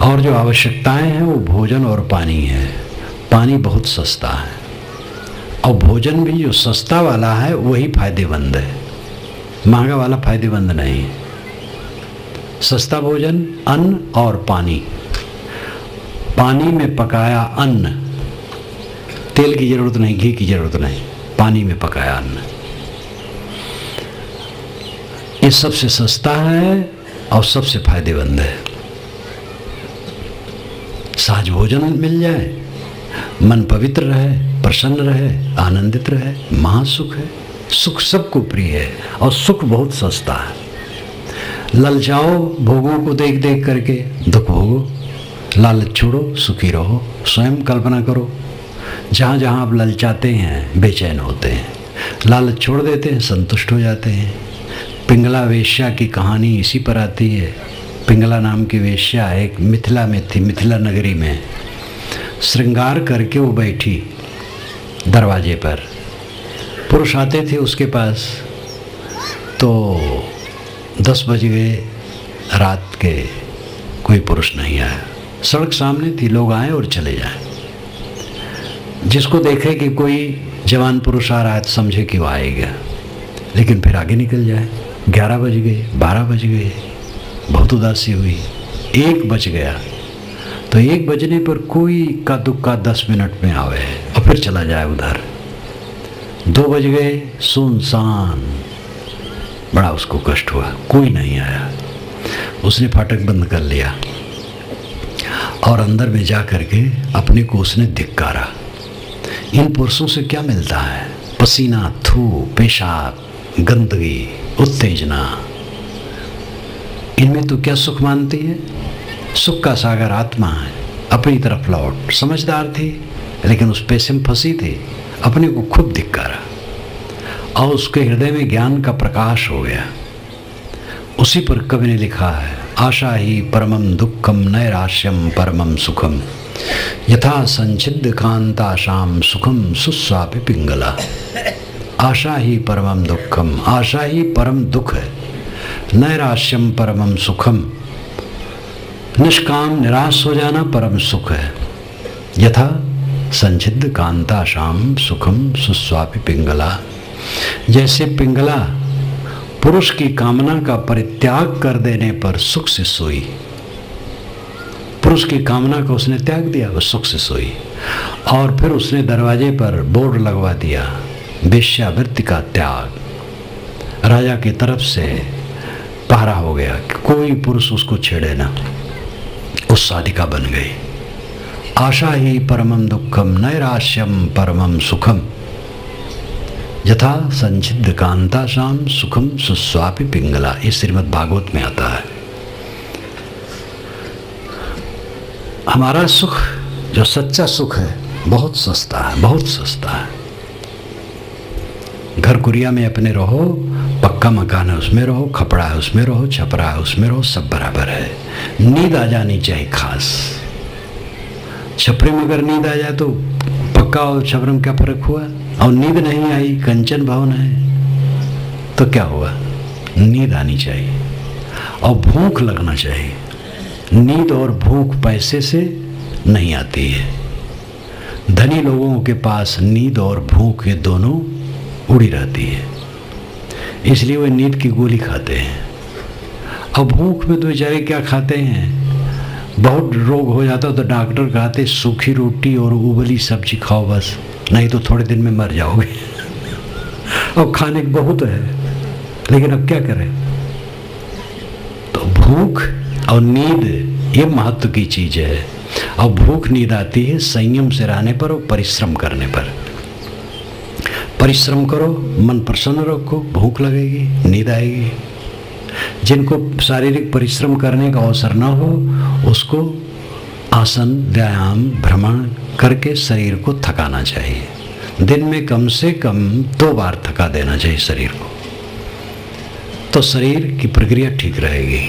और जो आवश्यकताएं हैं वो भोजन और पानी है। पानी बहुत सस्ता है, और भोजन भी जो सस्ता वाला है वही फायदेमंद है, महंगा वाला फायदेमंद नहीं। सस्ता भोजन, अन्न और पानी। पानी में पकाया अन्न, तेल की जरूरत नहीं, घी की जरूरत नहीं, पानी में पकाया अन्न, ये सबसे सस्ता है और सबसे फायदेमंद है। सहज भोजन मिल जाए, मन पवित्र रहे, प्रसन्न रहे, आनंदित रहे, महासुख है। सुख सबको प्रिय है और सुख बहुत सस्ता है। ललचाओ भोगों को देख देख करके, दुख भोगो। लालच छोड़ो, सुखी रहो। स्वयं कल्पना करो, जहाँ जहाँ आप ललचाते हैं बेचैन होते हैं, लालच छोड़ देते हैं संतुष्ट हो जाते हैं। पिंगला वेश्या की कहानी इसी पर आती है। पिंगला नाम की वेश्या एक मिथिला में थी, मिथिला नगरी में। श्रृंगार करके वो बैठी दरवाजे पर, पुरुष आते थे उसके पास, तो 10 बज गए रात के, कोई पुरुष नहीं आया। सड़क सामने थी, लोग आए और चले जाए। जिसको देखे कि कोई जवान पुरुष आ रहा है तो समझे कि वो आएगा, लेकिन फिर आगे निकल जाए। 11 बज गए, 12 बज गए, बहुत उदासी हुई। 1 बज गया, तो 1 बजने पर कोई इक्का दुक्का 10 मिनट में आवे और फिर चला जाए उधर। 2 बज गए, सुनसान, बड़ा उसको कष्ट हुआ, कोई नहीं आया। उसने फाटक बंद कर लिया और अंदर में जा करके अपने को उसने धिक्कारा। इन पुरुषों से क्या मिलता है? पसीना, थू, पेशाब, गंदगी, उत्तेजना। इनमें तो क्या सुख मानती है? सुख का सागर आत्मा है। अपनी तरफ लौट। समझदार थी, लेकिन उस पैसे में फंसी थी, अपने को खुद धिक्कारा और उसके हृदय में ज्ञान का प्रकाश हो गया। उसी पर कवि ने लिखा है, आशा ही परमम दुखम नैराश्यम परमम सुखम यथा संचिद्ध कांताशाम सुखम सुस्वापि पिंगला। आशा ही परमम दुखम, आशा ही परम दुख है। नैराश्यम परमम सुखम, निष्काम निराश हो जाना परम सुख है। यथा संचिद्ध कांताशाम सुखम सुस्वापि पिंगला। जैसे पिंगला पुरुष की कामना का परित्याग कर देने पर सुख से सोई। पुरुष की कामना को उसने त्याग दिया, वह सुख से सोई। और फिर उसने दरवाजे पर बोर्ड लगवा दिया, वेश्यावृत्ति का त्याग। राजा की तरफ से पहरा हो गया कि कोई पुरुष उसको छेड़े ना। उस साधिका बन गई आशा ही परमम दुखम नैराश्यम परमम सुखम यथा संचिद्ध कांताशाम सुखम सुस्वापि पिंगला। ये श्रीमद् भागवत में आता है। हमारा सुख जो सच्चा सुख है बहुत सस्ता है, बहुत सस्ता है। घर कुरिया में अपने रहो, पक्का मकान है उसमें रहो, खपड़ा है उसमें रहो, छपरा है उसमें रहो, सब बराबर है। नींद आ जानी चाहिए खास। छपरे में अगर नींद आ जाए तो पक्का और छपरे में क्या फर्क हुआ? और नींद नहीं आई, कंचन भवन है तो क्या हुआ? नींद आनी चाहिए और भूख लगना चाहिए। नींद और भूख पैसे से नहीं आती है। धनी लोगों के पास नींद और भूख ये दोनों उड़ी रहती है, इसलिए वे नींद की गोली खाते हैं। और भूख में तो बेचारे क्या खाते हैं? बहुत रोग हो जाता तो डॉक्टर कहते सूखी रोटी और उबली सब्जी खाओ बस, नहीं तो थोड़े दिन में मर जाओगे। और खाने को बहुत है, लेकिन अब क्या करें? तो भूख और नींद ये महत्व की चीज है। और भूख नींद आती है संयम से रहने पर और परिश्रम करने पर। परिश्रम करो, मन प्रसन्न रखो, भूख लगेगी, नींद आएगी। जिनको शारीरिक परिश्रम करने का अवसर न हो उसको आसन, व्यायाम, भ्रमण करके शरीर को थकाना चाहिए। दिन में कम से कम 2 बार थका देना चाहिए शरीर को, तो शरीर की प्रक्रिया ठीक रहेगी।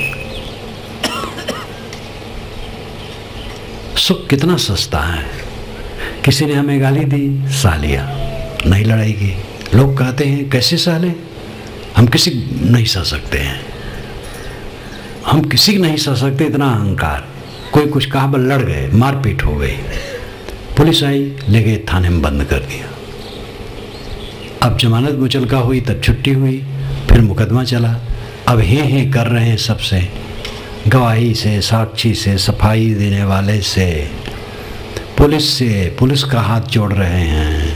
सुख कितना सस्ता है। किसी ने हमें गाली दी, सह लिया, नहीं लड़ाई की। लोग कहते हैं कैसे सह लें, हम किसी नहीं सह सकते हैं, हम किसी की नहीं सह सकते, इतना अहंकार। कोई कुछ कहा बल लड़ गए, मारपीट हो गई, पुलिस आई, ले गए थाने में बंद कर दिया। अब जमानत मुचलका हुई, तब छुट्टी हुई, फिर मुकदमा चला। अब हे कर रहे हैं सबसे, गवाही से, साक्षी से, सफाई देने वाले से, पुलिस से, पुलिस का हाथ जोड़ रहे हैं।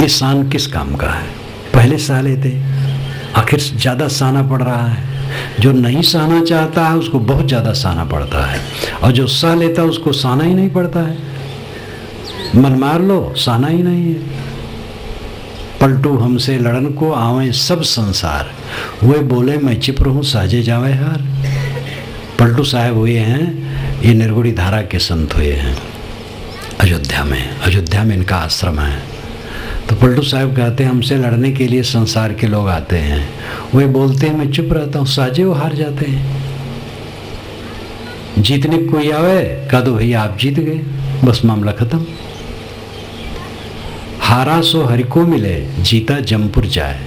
ये सहन किस काम का है? पहले सह लेते, आखिर ज़्यादा सहना पड़ रहा है। जो नहीं सहना चाहता है उसको बहुत ज़्यादा सहना पड़ता है, और जो सह लेता है उसको सहना ही नहीं पड़ता है। मन मार लो, सहना ही नहीं है। पलटू हमसे लड़न को आवे सब संसार, वे बोले मैं चिप रहूं सहजे जावे हार। पलटू साहब हुए हैं, ये निर्गुणी धारा के संत हुए हैं अयोध्या में। अयोध्या में इनका आश्रम है। तो पलटू साहब कहते हैं हमसे लड़ने के लिए संसार के लोग आते हैं, वे बोलते हैं मैं चुप रहता हूँ, सहजे वो हार जाते हैं। जीतने कोई आवे कह दो भैया आप जीत गए, बस मामला खत्म। हारा सो हरि को मिले, जीता जमपुर जाए।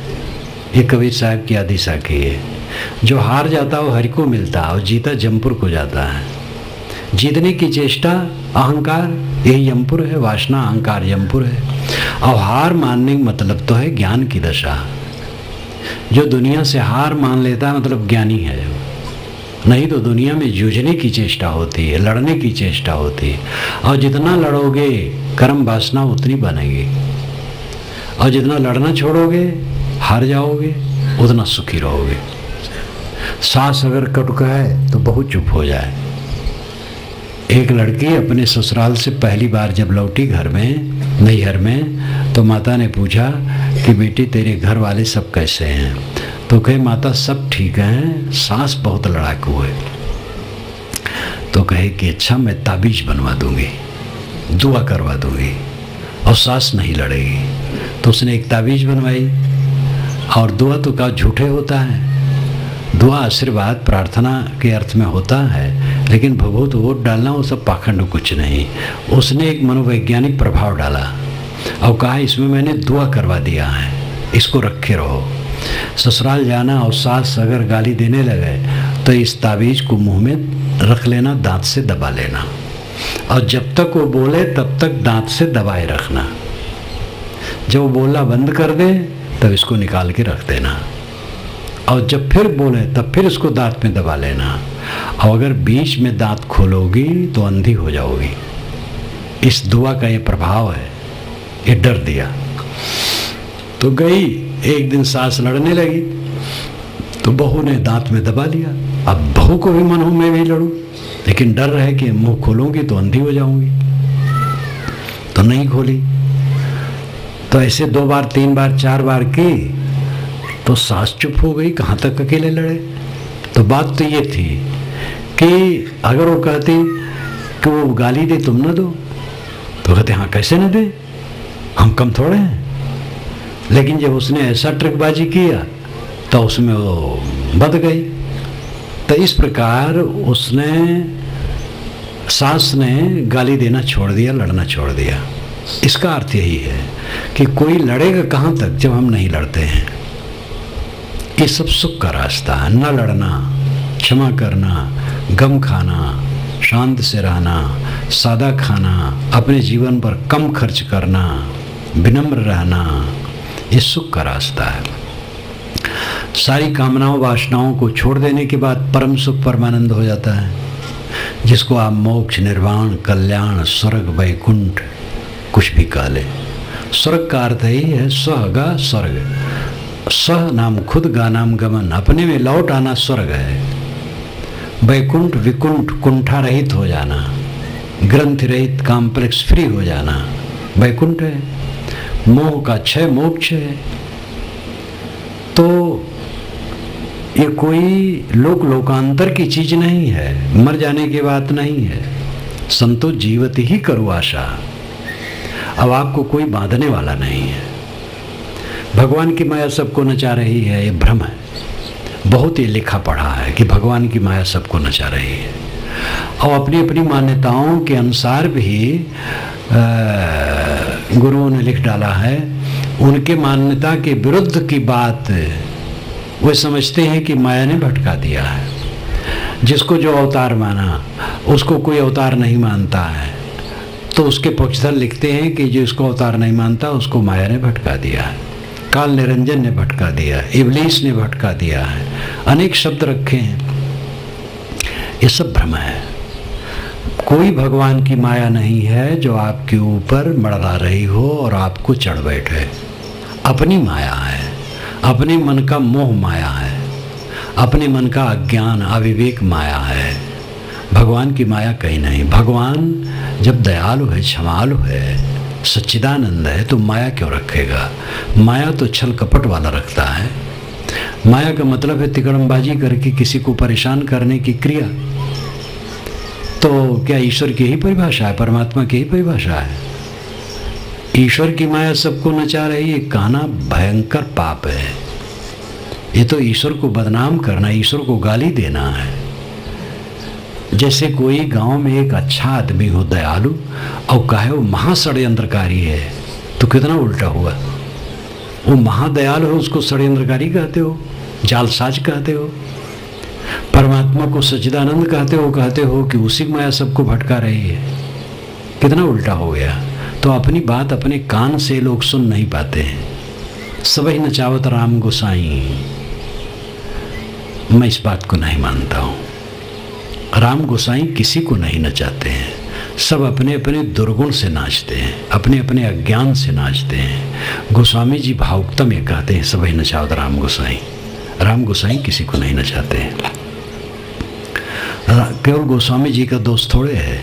ये कबीर साहब की आदि साखी है। जो हार जाता वो हरि को मिलता और जीता जमपुर को जाता है। जीतने की चेष्टा अहंकार यही यमपुर है, वासना अहंकार यमपुर है। और हार मानने का मतलब तो है ज्ञान की दशा। जो दुनिया से हार मान लेता है मतलब ज्ञानी है, नहीं तो दुनिया में जूझने की चेष्टा होती है, लड़ने की चेष्टा होती है। और जितना लड़ोगे कर्म वासना उतनी बनेगी, और जितना लड़ना छोड़ोगे हार जाओगे उतना सुखी रहोगे। सास अगर कटुक है तो बहुत चुप हो जाए। एक लड़की अपने ससुराल से पहली बार जब लौटी घर में, नैहर में, तो माता ने पूछा कि बेटी तेरे घर वाले सब कैसे हैं? तो कहे माता सब ठीक हैं, सास बहुत लड़ाकू है। तो कहे कि अच्छा मैं ताबीज बनवा दूंगी, दुआ करवा दूंगी और सास नहीं लड़ेगी। तो उसने एक ताबीज बनवाई। और दुआ तो का झूठे होता है, दुआ आशीर्वाद प्रार्थना के अर्थ में होता है, लेकिन भभूत वोट डालना वो सब पाखंड कुछ नहीं। उसने एक मनोवैज्ञानिक प्रभाव डाला और कहा इसमें मैंने दुआ करवा दिया है, इसको रखे रहो। ससुराल जाना और सास अगर गाली देने लगे तो इस ताबीज को मुंह में रख लेना, दांत से दबा लेना, और जब तक वो बोले तब तक दांत से दबाए रखना। जब वो बोलना बंद कर दे तब इसको निकाल के रख देना, और जब फिर बोले तब फिर इसको दांत में दबा लेना। और अगर बीच में दांत खोलोगी तो अंधी हो जाओगी। इस दुआ का ये प्रभाव है। ये डर दिया तो गई। एक दिन सास लड़ने लगी तो बहू ने दांत में दबा लिया। अब बहू को भी मन हो मैं भी लड़ूं, लेकिन डर है कि मुंह खोलूंगी तो अंधी हो जाऊंगी, तो नहीं खोली। तो ऐसे 2 बार 3 बार 4 बार की तो सास चुप हो गई, कहाँ तक अकेले लड़े। तो बात तो ये थी कि अगर वो कहती कि वो गाली दे तुम न दो, तो कहते हाँ कैसे न दे, हम कम थोड़े हैं। लेकिन जब उसने ऐसा ट्रिकबाजी किया तो उसमें वो बध गई। तो इस प्रकार उसने, सास ने गाली देना छोड़ दिया, लड़ना छोड़ दिया। इसका अर्थ यही है कि कोई लड़ेगा कहाँ तक जब हम नहीं लड़ते हैं। ये सब सुख का रास्ता है, न लड़ना, क्षमा करना, गम खाना, शांत से रहना, सादा खाना, अपने जीवन पर कम खर्च करना, विनम्र रहना, ये सुख का रास्ता है। सारी कामनाओं वासनाओं को छोड़ देने के बाद परम सुख परमानंद हो जाता है, जिसको आप मोक्ष, निर्वाण, कल्याण, स्वर्ग, वैकुंठ कुछ भी कह ले। स्वर्ग का अर्थ ही है स्वगा स्वर्ग, स्व नाम खुद, गा नाम गमन, अपने में लौट आना स्वर्ग है। वैकुंठ विकुंठ, कुंठा रहित हो जाना, ग्रंथ रहित, कॉम्प्लेक्स फ्री हो जाना, वैकुंठ है। मोह का क्षय मोक्ष है। तो ये कोई लोकांतर की चीज नहीं है, मर जाने की बात नहीं है। संतो जीवत ही करो आशा, अब आपको कोई बांधने वाला नहीं है। भगवान की माया सबको नचा रही है, ये भ्रम है। बहुत ही लिखा पढ़ा है कि भगवान की माया सबको नचा रही है, और अपनी अपनी मान्यताओं के अनुसार भी गुरुओं ने लिख डाला है। उनके मान्यता के विरुद्ध की बात वे समझते हैं कि माया ने भटका दिया है। जिसको जो अवतार माना उसको कोई अवतार नहीं मानता है, तो उसके पक्षधर लिखते हैं कि जो इसको अवतार नहीं मानता उसको माया ने भटका दिया है, काल निरंजन ने भटका दिया, इब्लीस ने भटका दिया है, अनेक शब्द रखे हैं। ये सब भ्रम है। कोई भगवान की माया नहीं है जो आपके ऊपर मड़रा रही हो और आपको चढ़ बैठे। अपनी माया है, अपने मन का मोह माया है, अपने मन का अज्ञान अविवेक माया है। भगवान की माया कहीं नहीं। भगवान जब दयालु है, क्षमालु है, सच्चिदानंद है, तो माया क्यों रखेगा? माया तो छल कपट वाला रखता है। माया का मतलब है तिकड़मबाजी करके किसी को परेशान करने की क्रिया। तो क्या ईश्वर की ही परिभाषा है? परमात्मा की ही परिभाषा है? ईश्वर की माया सबको नचा रही है, कहना भयंकर पाप है। ये तो ईश्वर को बदनाम करना, ईश्वर को गाली देना है। जैसे कोई गांव में एक अच्छा आदमी हो, दयालु, और कहे वो महाषड्यंत्रकारी है, तो कितना उल्टा हुआ। वो महादयालु हो उसको षड्यंत्रकारी कहते हो, जालसाज कहते हो। परमात्मा को सच्चिदानंद कहते हो कि उसी माया सबको भटका रही है। कितना उल्टा हो गया। तो अपनी बात अपने कान से लोग सुन नहीं पाते हैं। सबही नचावत राम गोसाई, मैं इस बात को नहीं मानता हूँ। राम गोसाई किसी को नहीं नचाते हैं। सब अपने अपने दुर्गुण से नाचते हैं, अपने अपने अज्ञान से नाचते हैं। गोस्वामी जी भावुकता में कहते हैं सबही नचावत राम गोसाई। राम गोसाई किसी को नहीं नचाते हैं। केवल गोस्वामी जी का दोस्त थोड़े है,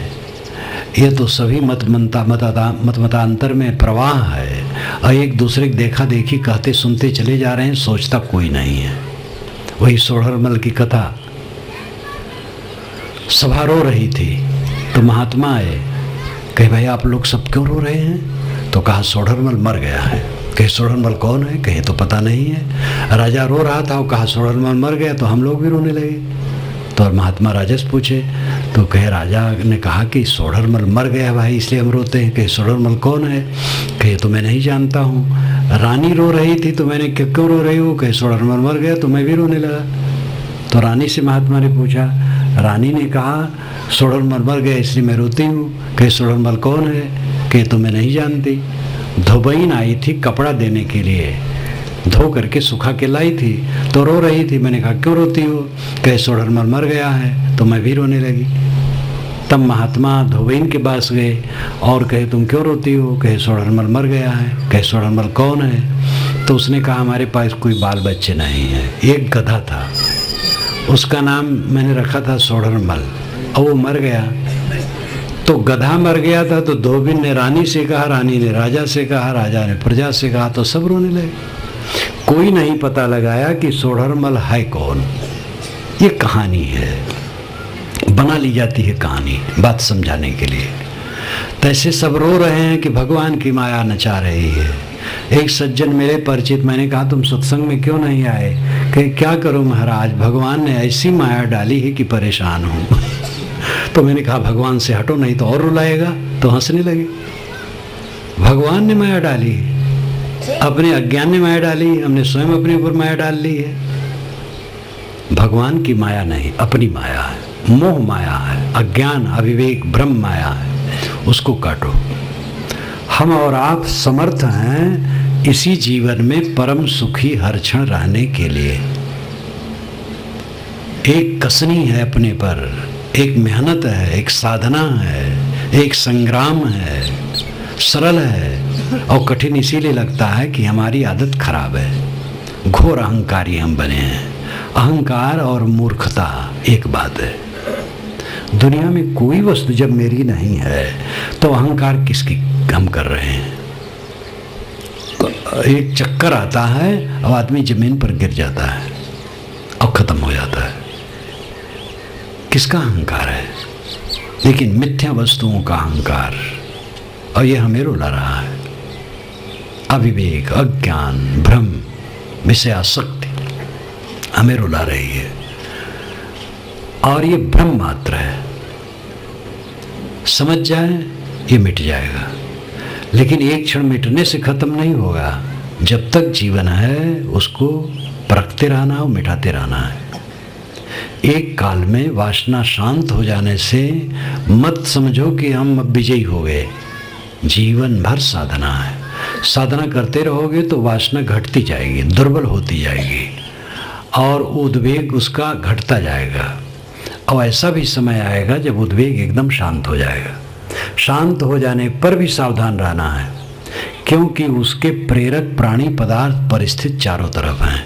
ये तो सभी मतांतर में प्रवाह है, और एक दूसरे की देखा देखी कहते सुनते चले जा रहे हैं, सोचता कोई नहीं है। वही सोढ़रमल की कथा, सभा रो रही थी तो महात्मा आए, कहे भाई आप लोग सब क्यों रो रहे हैं? तो कहा सोढ़रमल मर गया है। कहे सोढ़रमल कौन है? कहे तो पता नहीं है। राजा रो रहा था, वो कहा सोढ़रमल मर गया, तो हम लोग भी रोने लगे। तो और महात्मा राजा से पूछे, तो कहे राजा ने कहा कि सोढ़रमल मर गया भाई, इसलिए हम रोते हैं। कहे सोढ़रमल कौन है? कहे तो मैं नहीं जानता हूँ। रानी रो रही थी तो मैंने क्यों रो रही हूँ? कहे सोढ़रमल मर गया तो मैं भी रोने लगा। तो रानी से महात्मा ने पूछा, रानी ने कहा सोढ़रमल मर गया इसलिए मैं रोती हूँ। कहे सोढ़रमल कौन है? कहे तो मैं नहीं जानती। धोबईन आई थी कपड़ा देने के लिए, धो करके सुखा के लाई थी, तो रो रही थी। मैंने कहा क्यों रोती हो? कहे सोढ़रमल मर गया है, तो मैं भी रोने लगी। तब महात्मा धोबईन के पास गए और कहे तुम क्यों रोती हो? कहे सोढ़रमल मर गया है। कहे सोढ़रमल कौन है? तो उसने कहा हमारे पास कोई बाल बच्चे नहीं है, एक गधा था, उसका नाम मैंने रखा था सोढ़रमल। और वो मर गया। तो गधा मर गया था तो धोबिन ने रानी से कहा, रानी ने राजा से कहा, राजा ने प्रजा से कहा, तो सब रोने लगे। कोई नहीं पता लगाया कि सोढ़रमल है कौन। ये कहानी है, बना ली जाती है कहानी बात समझाने के लिए। तैसे सब रो रहे हैं कि भगवान की माया नचा रही है। एक सज्जन मेरे परिचित, मैंने कहा तुम सत्संग में क्यों नहीं आए? कि क्या करूं महाराज, भगवान ने ऐसी माया डाली है कि परेशान हूं। तो मैंने कहा भगवान से हटो नहीं तो और रुलाएगा। तो हंसने लगे। भगवान ने माया डाली, अपने अज्ञान ने माया डाली, हमने स्वयं अपने ऊपर माया डाल ली है। भगवान की माया नहीं, अपनी माया है, मोह माया है, अज्ञान अविवेक ब्रह्म माया है, उसको काटो। हम और आप समर्थ हैं इसी जीवन में परम सुखी हर क्षण रहने के लिए। एक कसनी है अपने पर, एक मेहनत है, एक साधना है, एक संग्राम है। सरल है और कठिन इसीलिए लगता है कि हमारी आदत खराब है। घोर अहंकारी हम बने हैं। अहंकार और मूर्खता एक बात है। दुनिया में कोई वस्तु जब मेरी नहीं है तो अहंकार किसकी हम कर रहे हैं? एक चक्कर आता है और आदमी जमीन पर गिर जाता है और खत्म हो जाता है। किसका अहंकार है? लेकिन मिथ्या वस्तुओं का अहंकार, और ये हमें रुला रहा है। अविवेक, अज्ञान, भ्रम, विषयासक्ति हमें रुला रही है। और ये भ्रम मात्र है। समझ जाए ये मिट जाएगा, लेकिन एक क्षण मिटने से खत्म नहीं होगा। जब तक जीवन है उसको परखते रहना और मिटाते रहना है। एक काल में वासना शांत हो जाने से मत समझो कि हम अब विजयी हो गए। जीवन भर साधना है। साधना करते रहोगे तो वासना घटती जाएगी, दुर्बल होती जाएगी और उद्वेग उसका घटता जाएगा। और ऐसा भी समय आएगा जब उद्वेग एकदम शांत हो जाएगा। शांत हो जाने पर भी सावधान रहना है, क्योंकि उसके प्रेरक प्राणी पदार्थ परिस्थित चारों तरफ हैं।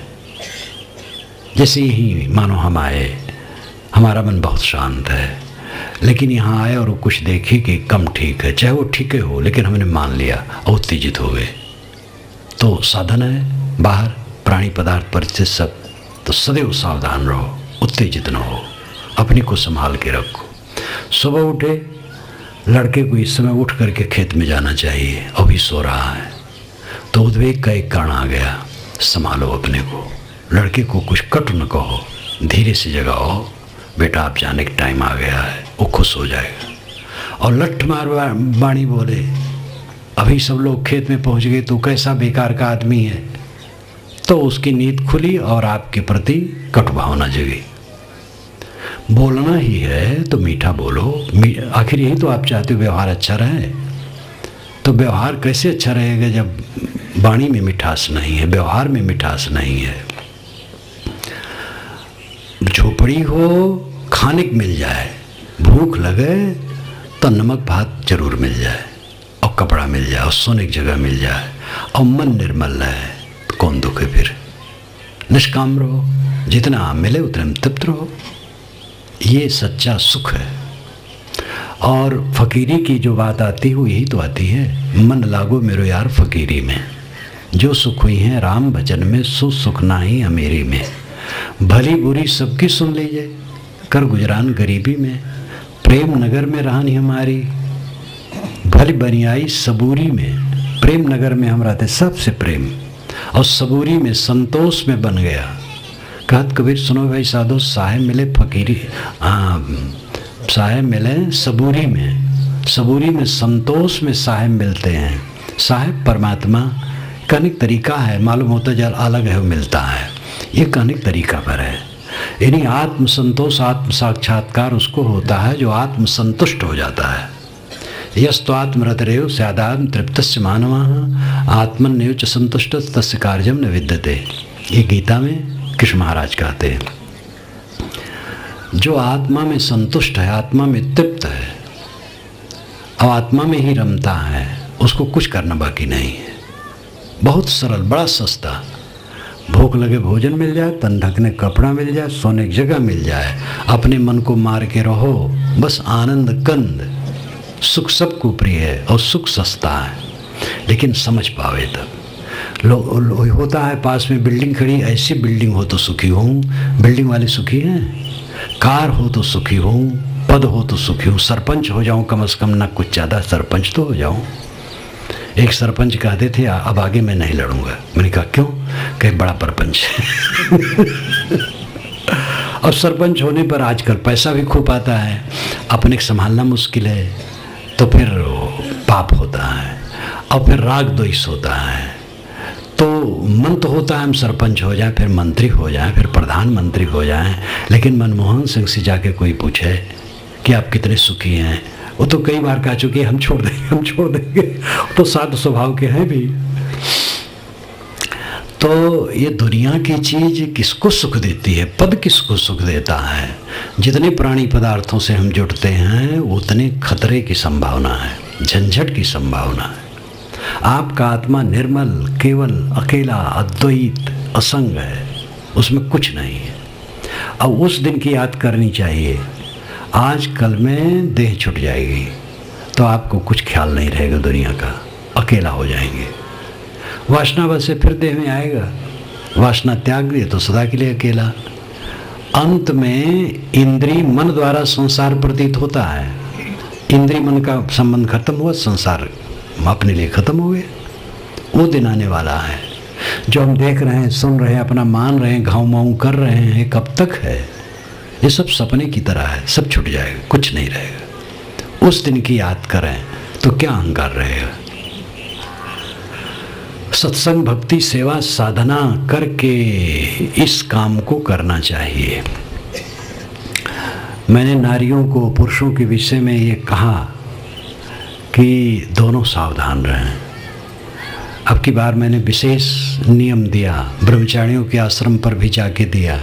जैसे ही मानो हम आए, हमारा मन बहुत शांत है, लेकिन यहाँ आए और वो कुछ देखे कि कम ठीक है, चाहे वो ठीक है हो, लेकिन हमने मान लिया और उत्तेजित हो गए। तो साधन है बाहर प्राणी पदार्थ परिस्थित सब। तो सदैव सावधान रहो, उत्तेजित न हो, अपने को संभाल के रखो। सुबह उठे, लड़के को इस समय उठ करके खेत में जाना चाहिए, अभी सो रहा है, तो उद्वेग का एक कारण आ गया। संभालो अपने को। लड़के को कुछ कटु न कहो, धीरे से जगाओ, बेटा आप जाने का टाइम आ गया है, वो खुश हो जाएगा। और लठ मार बाणी बोले, अभी सब लोग खेत में पहुंच गए, तो कैसा बेकार का आदमी है, तो उसकी नींद खुली और आपके प्रति कटु भावना जगी। बोलना ही है तो मीठा बोलो, आखिर यही तो आप चाहते हो, व्यवहार अच्छा रहे। तो व्यवहार कैसे अच्छा रहेगा जब वाणी में मिठास नहीं है, व्यवहार में मिठास नहीं है। झोपड़ी हो, खाने को मिल जाए, भूख लगे तो नमक भात जरूर मिल जाए, और कपड़ा मिल जाए, और सोने की जगह मिल जाए, और मन निर्मल रहे, तो कौन दुख है फिर? निष्काम रहो, जितना मिले उतने में तृप्त रहो। ये सच्चा सुख है। और फकीरी की जो बात आती है वो यही तो आती है, मन लागो मेरो यार फकीरी में। जो सुख हुई है राम भजन में, सो सुख नाही अमीरी में। भली बुरी सबकी सुन लीजिए, कर गुजरान गरीबी में। प्रेम नगर में रहनी हमारी, भली बनियाई सबूरी में। प्रेम नगर में हम रहते सबसे प्रेम, और सबूरी में संतोष में बन गया। कहत कबीर सुनो भाई साधो, साहेब मिले फकीरी, साहेब मिले सबूरी में। सबूरी में संतोष में साहेब मिलते हैं। साहेब परमात्मा का अनेक तरीका है, मालूम होता जल अलग है वो मिलता है, ये अनेक तरीका पर है। यानी आत्म संतोष, आत्म साक्षात्कार उसको होता है जो आत्म संतुष्ट हो जाता है। यस्तो आत्मरतरेव स्यादात्म तृप्तस्य मानवः आत्मन्येव च संतुष्ट तस्य कार्यम न विद्यते। ये गीता में कृष्ण महाराज कहते हैं, जो आत्मा में संतुष्ट है, आत्मा में तृप्त है और आत्मा में ही रमता है, उसको कुछ करना बाकी नहीं है। बहुत सरल, बड़ा सस्ता। भूख लगे भोजन मिल जाए, तन ढकने कपड़ा मिल जाए, सोने की जगह मिल जाए, अपने मन को मार के रहो, बस आनंद कंद। सुख सबको प्रिय है और सुख सस्ता है, लेकिन समझ पावे तब। होता है पास में बिल्डिंग खड़ी, ऐसी बिल्डिंग हो तो सुखी हूँ, बिल्डिंग वाले सुखी हैं। कार हो तो सुखी हूँ, पद हो तो सुखी हूँ, सरपंच हो जाऊँ कम से कम, ना कुछ ज़्यादा सरपंच तो हो जाऊँ। एक सरपंच कहते थे अब आगे मैं नहीं लड़ूंगा। मैंने कहा क्यों? कहे बड़ा परपंच और सरपंच होने पर आजकल पैसा भी खूब आता है, अपने को संभालना मुश्किल है, तो फिर पाप होता है और फिर राग द्वेष होता है। तो मन तो होता है हम सरपंच हो जाए, फिर मंत्री हो जाए, फिर प्रधानमंत्री हो जाए, लेकिन मनमोहन सिंह से जाके कोई पूछे कि आप कितने सुखी हैं, वो तो कई बार कह चुके हम छोड़ देंगे, हम छोड़ देंगे। तो साधु स्वभाव के हैं भी। तो ये दुनिया की चीज किसको सुख देती है? पद किसको सुख देता है? जितने प्राणी पदार्थों से हम जुड़ते हैं उतने खतरे की संभावना है, झंझट की संभावना है। आपका आत्मा निर्मल, केवल, अकेला, अद्वैत, असंग है, उसमें कुछ नहीं है। अब उस दिन की याद करनी चाहिए। आज कल में देह छूट जाएगी तो आपको कुछ ख्याल नहीं रहेगा दुनिया का, अकेला हो जाएंगे। वासना बस से फिर देह में आएगा, वासना त्याग दिए तो सदा के लिए अकेला। अंत में इंद्रिय मन द्वारा संसार प्रतीत होता है। इंद्रिय मन का संबंध खत्म हुआ, संसार अपने लिए खत्म हो गए। वो दिन आने वाला है जो हम देख रहे हैं, सुन रहे हैं, अपना मान रहे हैं, घाव माऊ कर रहे हैं, कब तक है? ये सब सपने की तरह है, सब छूट जाएगा, कुछ नहीं रहेगा। उस दिन की याद करें तो क्या अहंकार रहेगा? सत्संग, भक्ति, सेवा, साधना करके इस काम को करना चाहिए। मैंने नारियों को पुरुषों के विषय में ये कहा कि दोनों सावधान रहें। अब की बार मैंने विशेष नियम दिया, ब्रह्मचारियों के आश्रम पर भी जाके दिया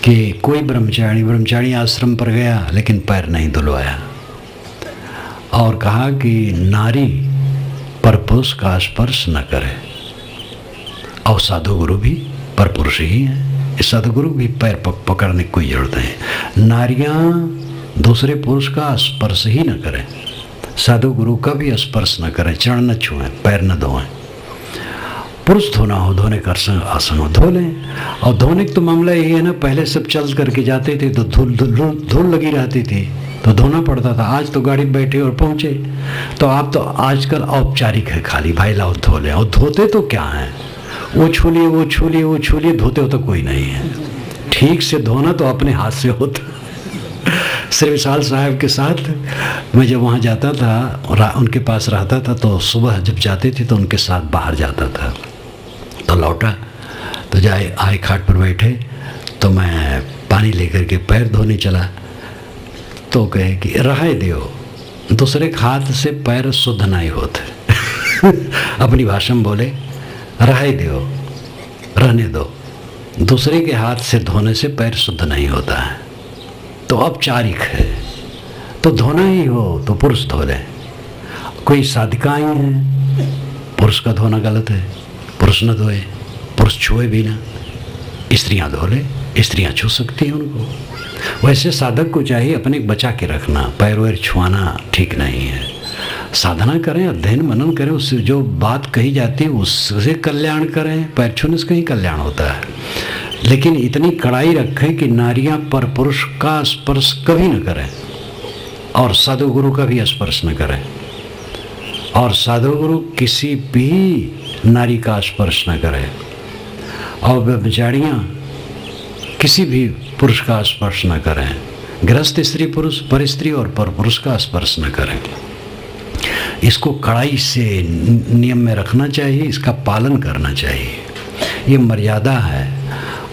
कि कोई ब्रह्मचारी आश्रम पर गया लेकिन पैर नहीं धुलवाया, और कहा कि नारी पर पुरुष का स्पर्श न करे। और साधु गुरु भी पर पुरुष ही हैं, साधु गुरु भी पैर पकड़ने की कोई जरूरत नहीं। नारियां दूसरे पुरुष का स्पर्श ही न करें, साधु गुरु का भी स्पर्श न करें, चरण न छुएं, पैर न धोएं। पुरुष धोना हो, धोने का आसन हो, धो लें। और धोने का तो मामला यही है ना, पहले सब चल करके जाते थे तो धूल लगी रहती थी तो धोना पड़ता था। आज तो गाड़ी बैठे और पहुँचे, तो आप तो आजकल औपचारिक है, खाली भाई लाओ धो लें। और धोते तो क्या है, वो छू लिए, वो छू लिए, वो छू लिए, धोते हो तो कोई नहीं है। ठीक से धोना तो अपने हाथ से होता। श्री विशाल साहब के साथ मैं जब वहाँ जाता था, उनके पास रहता था, तो सुबह जब जाते थे तो उनके साथ बाहर जाता था। तो लौटा तो जाए आए खाट पर बैठे, तो मैं पानी लेकर के पैर धोने चला, तो कहे कि रहे दियो, दूसरे के हाथ से पैर शुद्ध नहीं होते। अपनी भाषा में बोले रहे दियो, रहने दो, दूसरे के हाथ से धोने से पैर शुद्ध नहीं होता है। तो औपचारिक है, तो धोना ही हो तो पुरुष धो लें। कोई साधिकाएँ हैं, पुरुष का धोना गलत है, पुरुष न धोए, पुरुष छुए भी ना, स्त्रियां धो ले, स्त्रियां छू सकती हैं उनको। वैसे साधक को चाहिए अपने बचा के रखना, पैर वैर छुआना ठीक नहीं है। साधना करें, अध्ययन मनन करें, उससे जो बात कही जाती है उससे कल्याण करें। पैर छूने से कहीं कल्याण होता है, लेकिन इतनी कड़ाई रखें कि नारियां पर पुरुष का स्पर्श कभी न करें, और साधु गुरु का भी स्पर्श न करें, और साधु गुरु किसी भी नारी का स्पर्श न करें, और ब्रह्मचारियां किसी भी पुरुष का स्पर्श न करें। गृहस्थ स्त्री पुरुष पर स्त्री और पर पुरुष का स्पर्श न करें। इसको कड़ाई से नियम में रखना चाहिए, इसका पालन करना चाहिए। ये मर्यादा है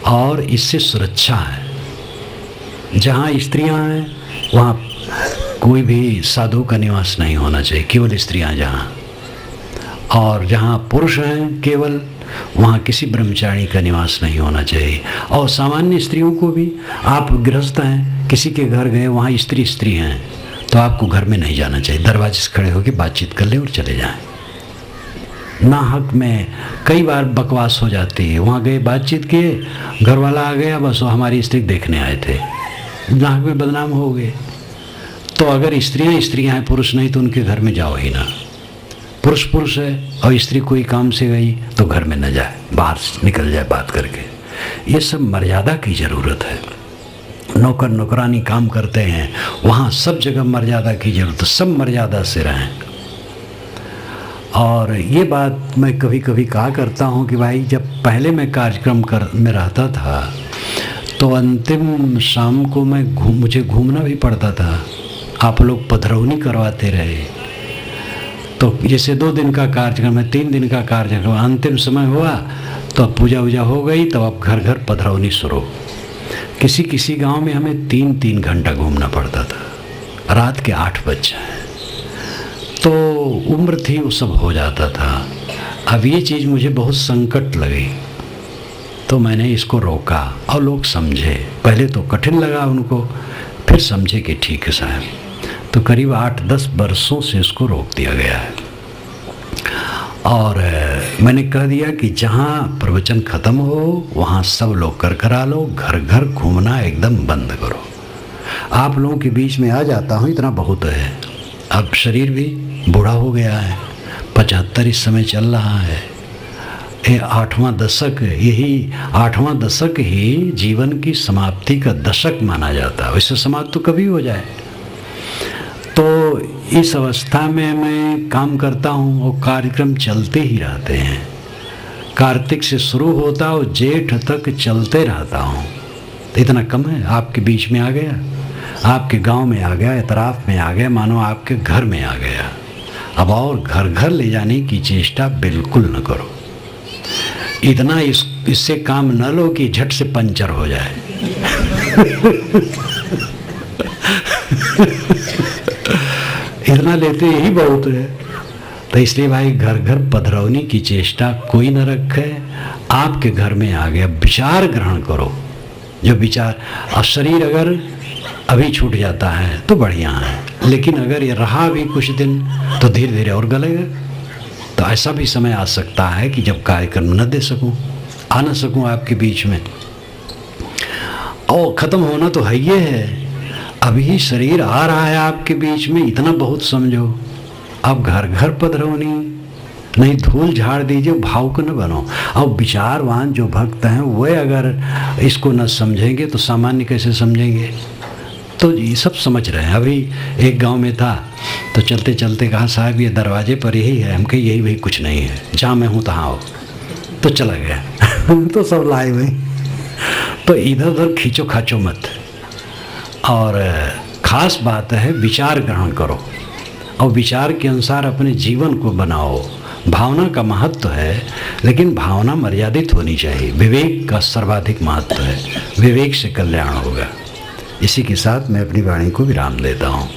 और इससे सुरक्षा है। जहाँ स्त्रियाँ हैं वहाँ कोई भी साधु का निवास नहीं होना चाहिए, केवल स्त्रियाँ जहाँ, और जहाँ पुरुष हैं केवल, वहाँ किसी ब्रह्मचारी का निवास नहीं होना चाहिए। और सामान्य स्त्रियों को भी, आप गृहस्थ हैं, किसी के घर गए, वहाँ स्त्री हैं, तो आपको घर में नहीं जाना चाहिए, दरवाजे से खड़े होकर बातचीत कर लें और चले जाएं। ना हक में कई बार बकवास हो जाती है। वहाँ गए, बातचीत किए, घर वाला आ गया, बस वो हमारी स्त्री देखने आए थे, ना हक में बदनाम हो गए। तो अगर स्त्रियाँ स्त्रियाँ हैं, पुरुष नहीं, तो उनके घर में जाओ ही ना। पुरुष पुरुष है और स्त्री कोई काम से गई तो घर में न जाए, बाहर निकल जाए बात करके। ये सब मर्यादा की ज़रूरत है। नौकर नौकरानी काम करते हैं, वहाँ सब जगह मर्यादा की ज़रूरत है, सब मर्यादा से रहें। और ये बात मैं कभी कभी कहा करता हूँ कि भाई जब पहले मैं कार्यक्रम में रहता था तो अंतिम शाम को मुझे घूमना भी पड़ता था। आप लोग पधरौनी करवाते रहे, तो जैसे 2 दिन का कार्यक्रम है, 3 दिन का कार्यक्रम, अंतिम समय हुआ तो अब पूजा वूजा हो गई, तो अब घर घर पधरौनी शुरू। किसी किसी गांव में हमें 3-3 घंटा घूमना पड़ता था, रात के 8 बज जाए। तो उम्र थी, वो सब हो जाता था। अब ये चीज़ मुझे बहुत संकट लगी, तो मैंने इसको रोका और लोग समझे। पहले तो कठिन लगा उनको, फिर समझे कि ठीक है साहब। तो करीब 8-10 वर्षों से इसको रोक दिया गया है। और मैंने कह दिया कि जहाँ प्रवचन ख़त्म हो वहाँ सब लोग कर करा लो, घर घर घूमना एकदम बंद करो। आप लोगों के बीच में आ जाता हूँ, इतना बहुत है। अब शरीर भी बूढ़ा हो गया है, 75 इस समय चल रहा है। ये 8वां दशक, यही 8वां दशक ही जीवन की समाप्ति का दशक माना जाता है। वैसे समाप्त तो कभी हो जाए। तो इस अवस्था में मैं काम करता हूँ और कार्यक्रम चलते ही रहते हैं। कार्तिक से शुरू होता और जेठ तक चलते रहता हूँ। इतना कम है, आपके बीच में आ गया, आपके गांव में आ गया, इतराफ में आ गया, मानो आपके घर में आ गया। अब और घर घर ले जाने की चेष्टा बिल्कुल न करो। इतना इससे काम न लो कि झट से पंचर हो जाए। इतना लेते यही बहुत है। तो इसलिए भाई घर घर पधरौनी की चेष्टा कोई न रखे। आपके घर में आ गया, विचार ग्रहण करो। जो विचार, और शरीर अगर अभी छूट जाता है तो बढ़िया है, लेकिन अगर ये रहा भी कुछ दिन तो धीरे धीरे और गलेगा। तो ऐसा भी समय आ सकता है कि जब कार्यक्रम न दे सकूं, आ न सकूं आपके बीच में, और ख़त्म होना तो है ये है। अभी शरीर आ रहा है आपके बीच में, इतना बहुत समझो। अब घर घर पधरौनी नहीं, धूल झाड़ दीजिए, भावुक न बनो। और विचारवान जो भक्त हैं वे अगर इसको न समझेंगे तो सामान्य कैसे समझेंगे। तो ये सब समझ रहे हैं। अभी एक गांव में था तो चलते चलते कहा, साहब ये दरवाजे पर यही है। हम कहे यही भाई कुछ नहीं है, जहाँ मैं हूँ तहाँ आओ। तो चला गया। तो सब लाए हुए। तो इधर उधर खींचो खाचो मत। और ख़ास बात है विचार ग्रहण करो और विचार के अनुसार अपने जीवन को बनाओ। भावना का महत्व है, लेकिन भावना मर्यादित होनी चाहिए। विवेक का सर्वाधिक महत्व है, विवेक से कल्याण होगा। इसी के साथ मैं अपनी वाणी को विराम देता हूँ।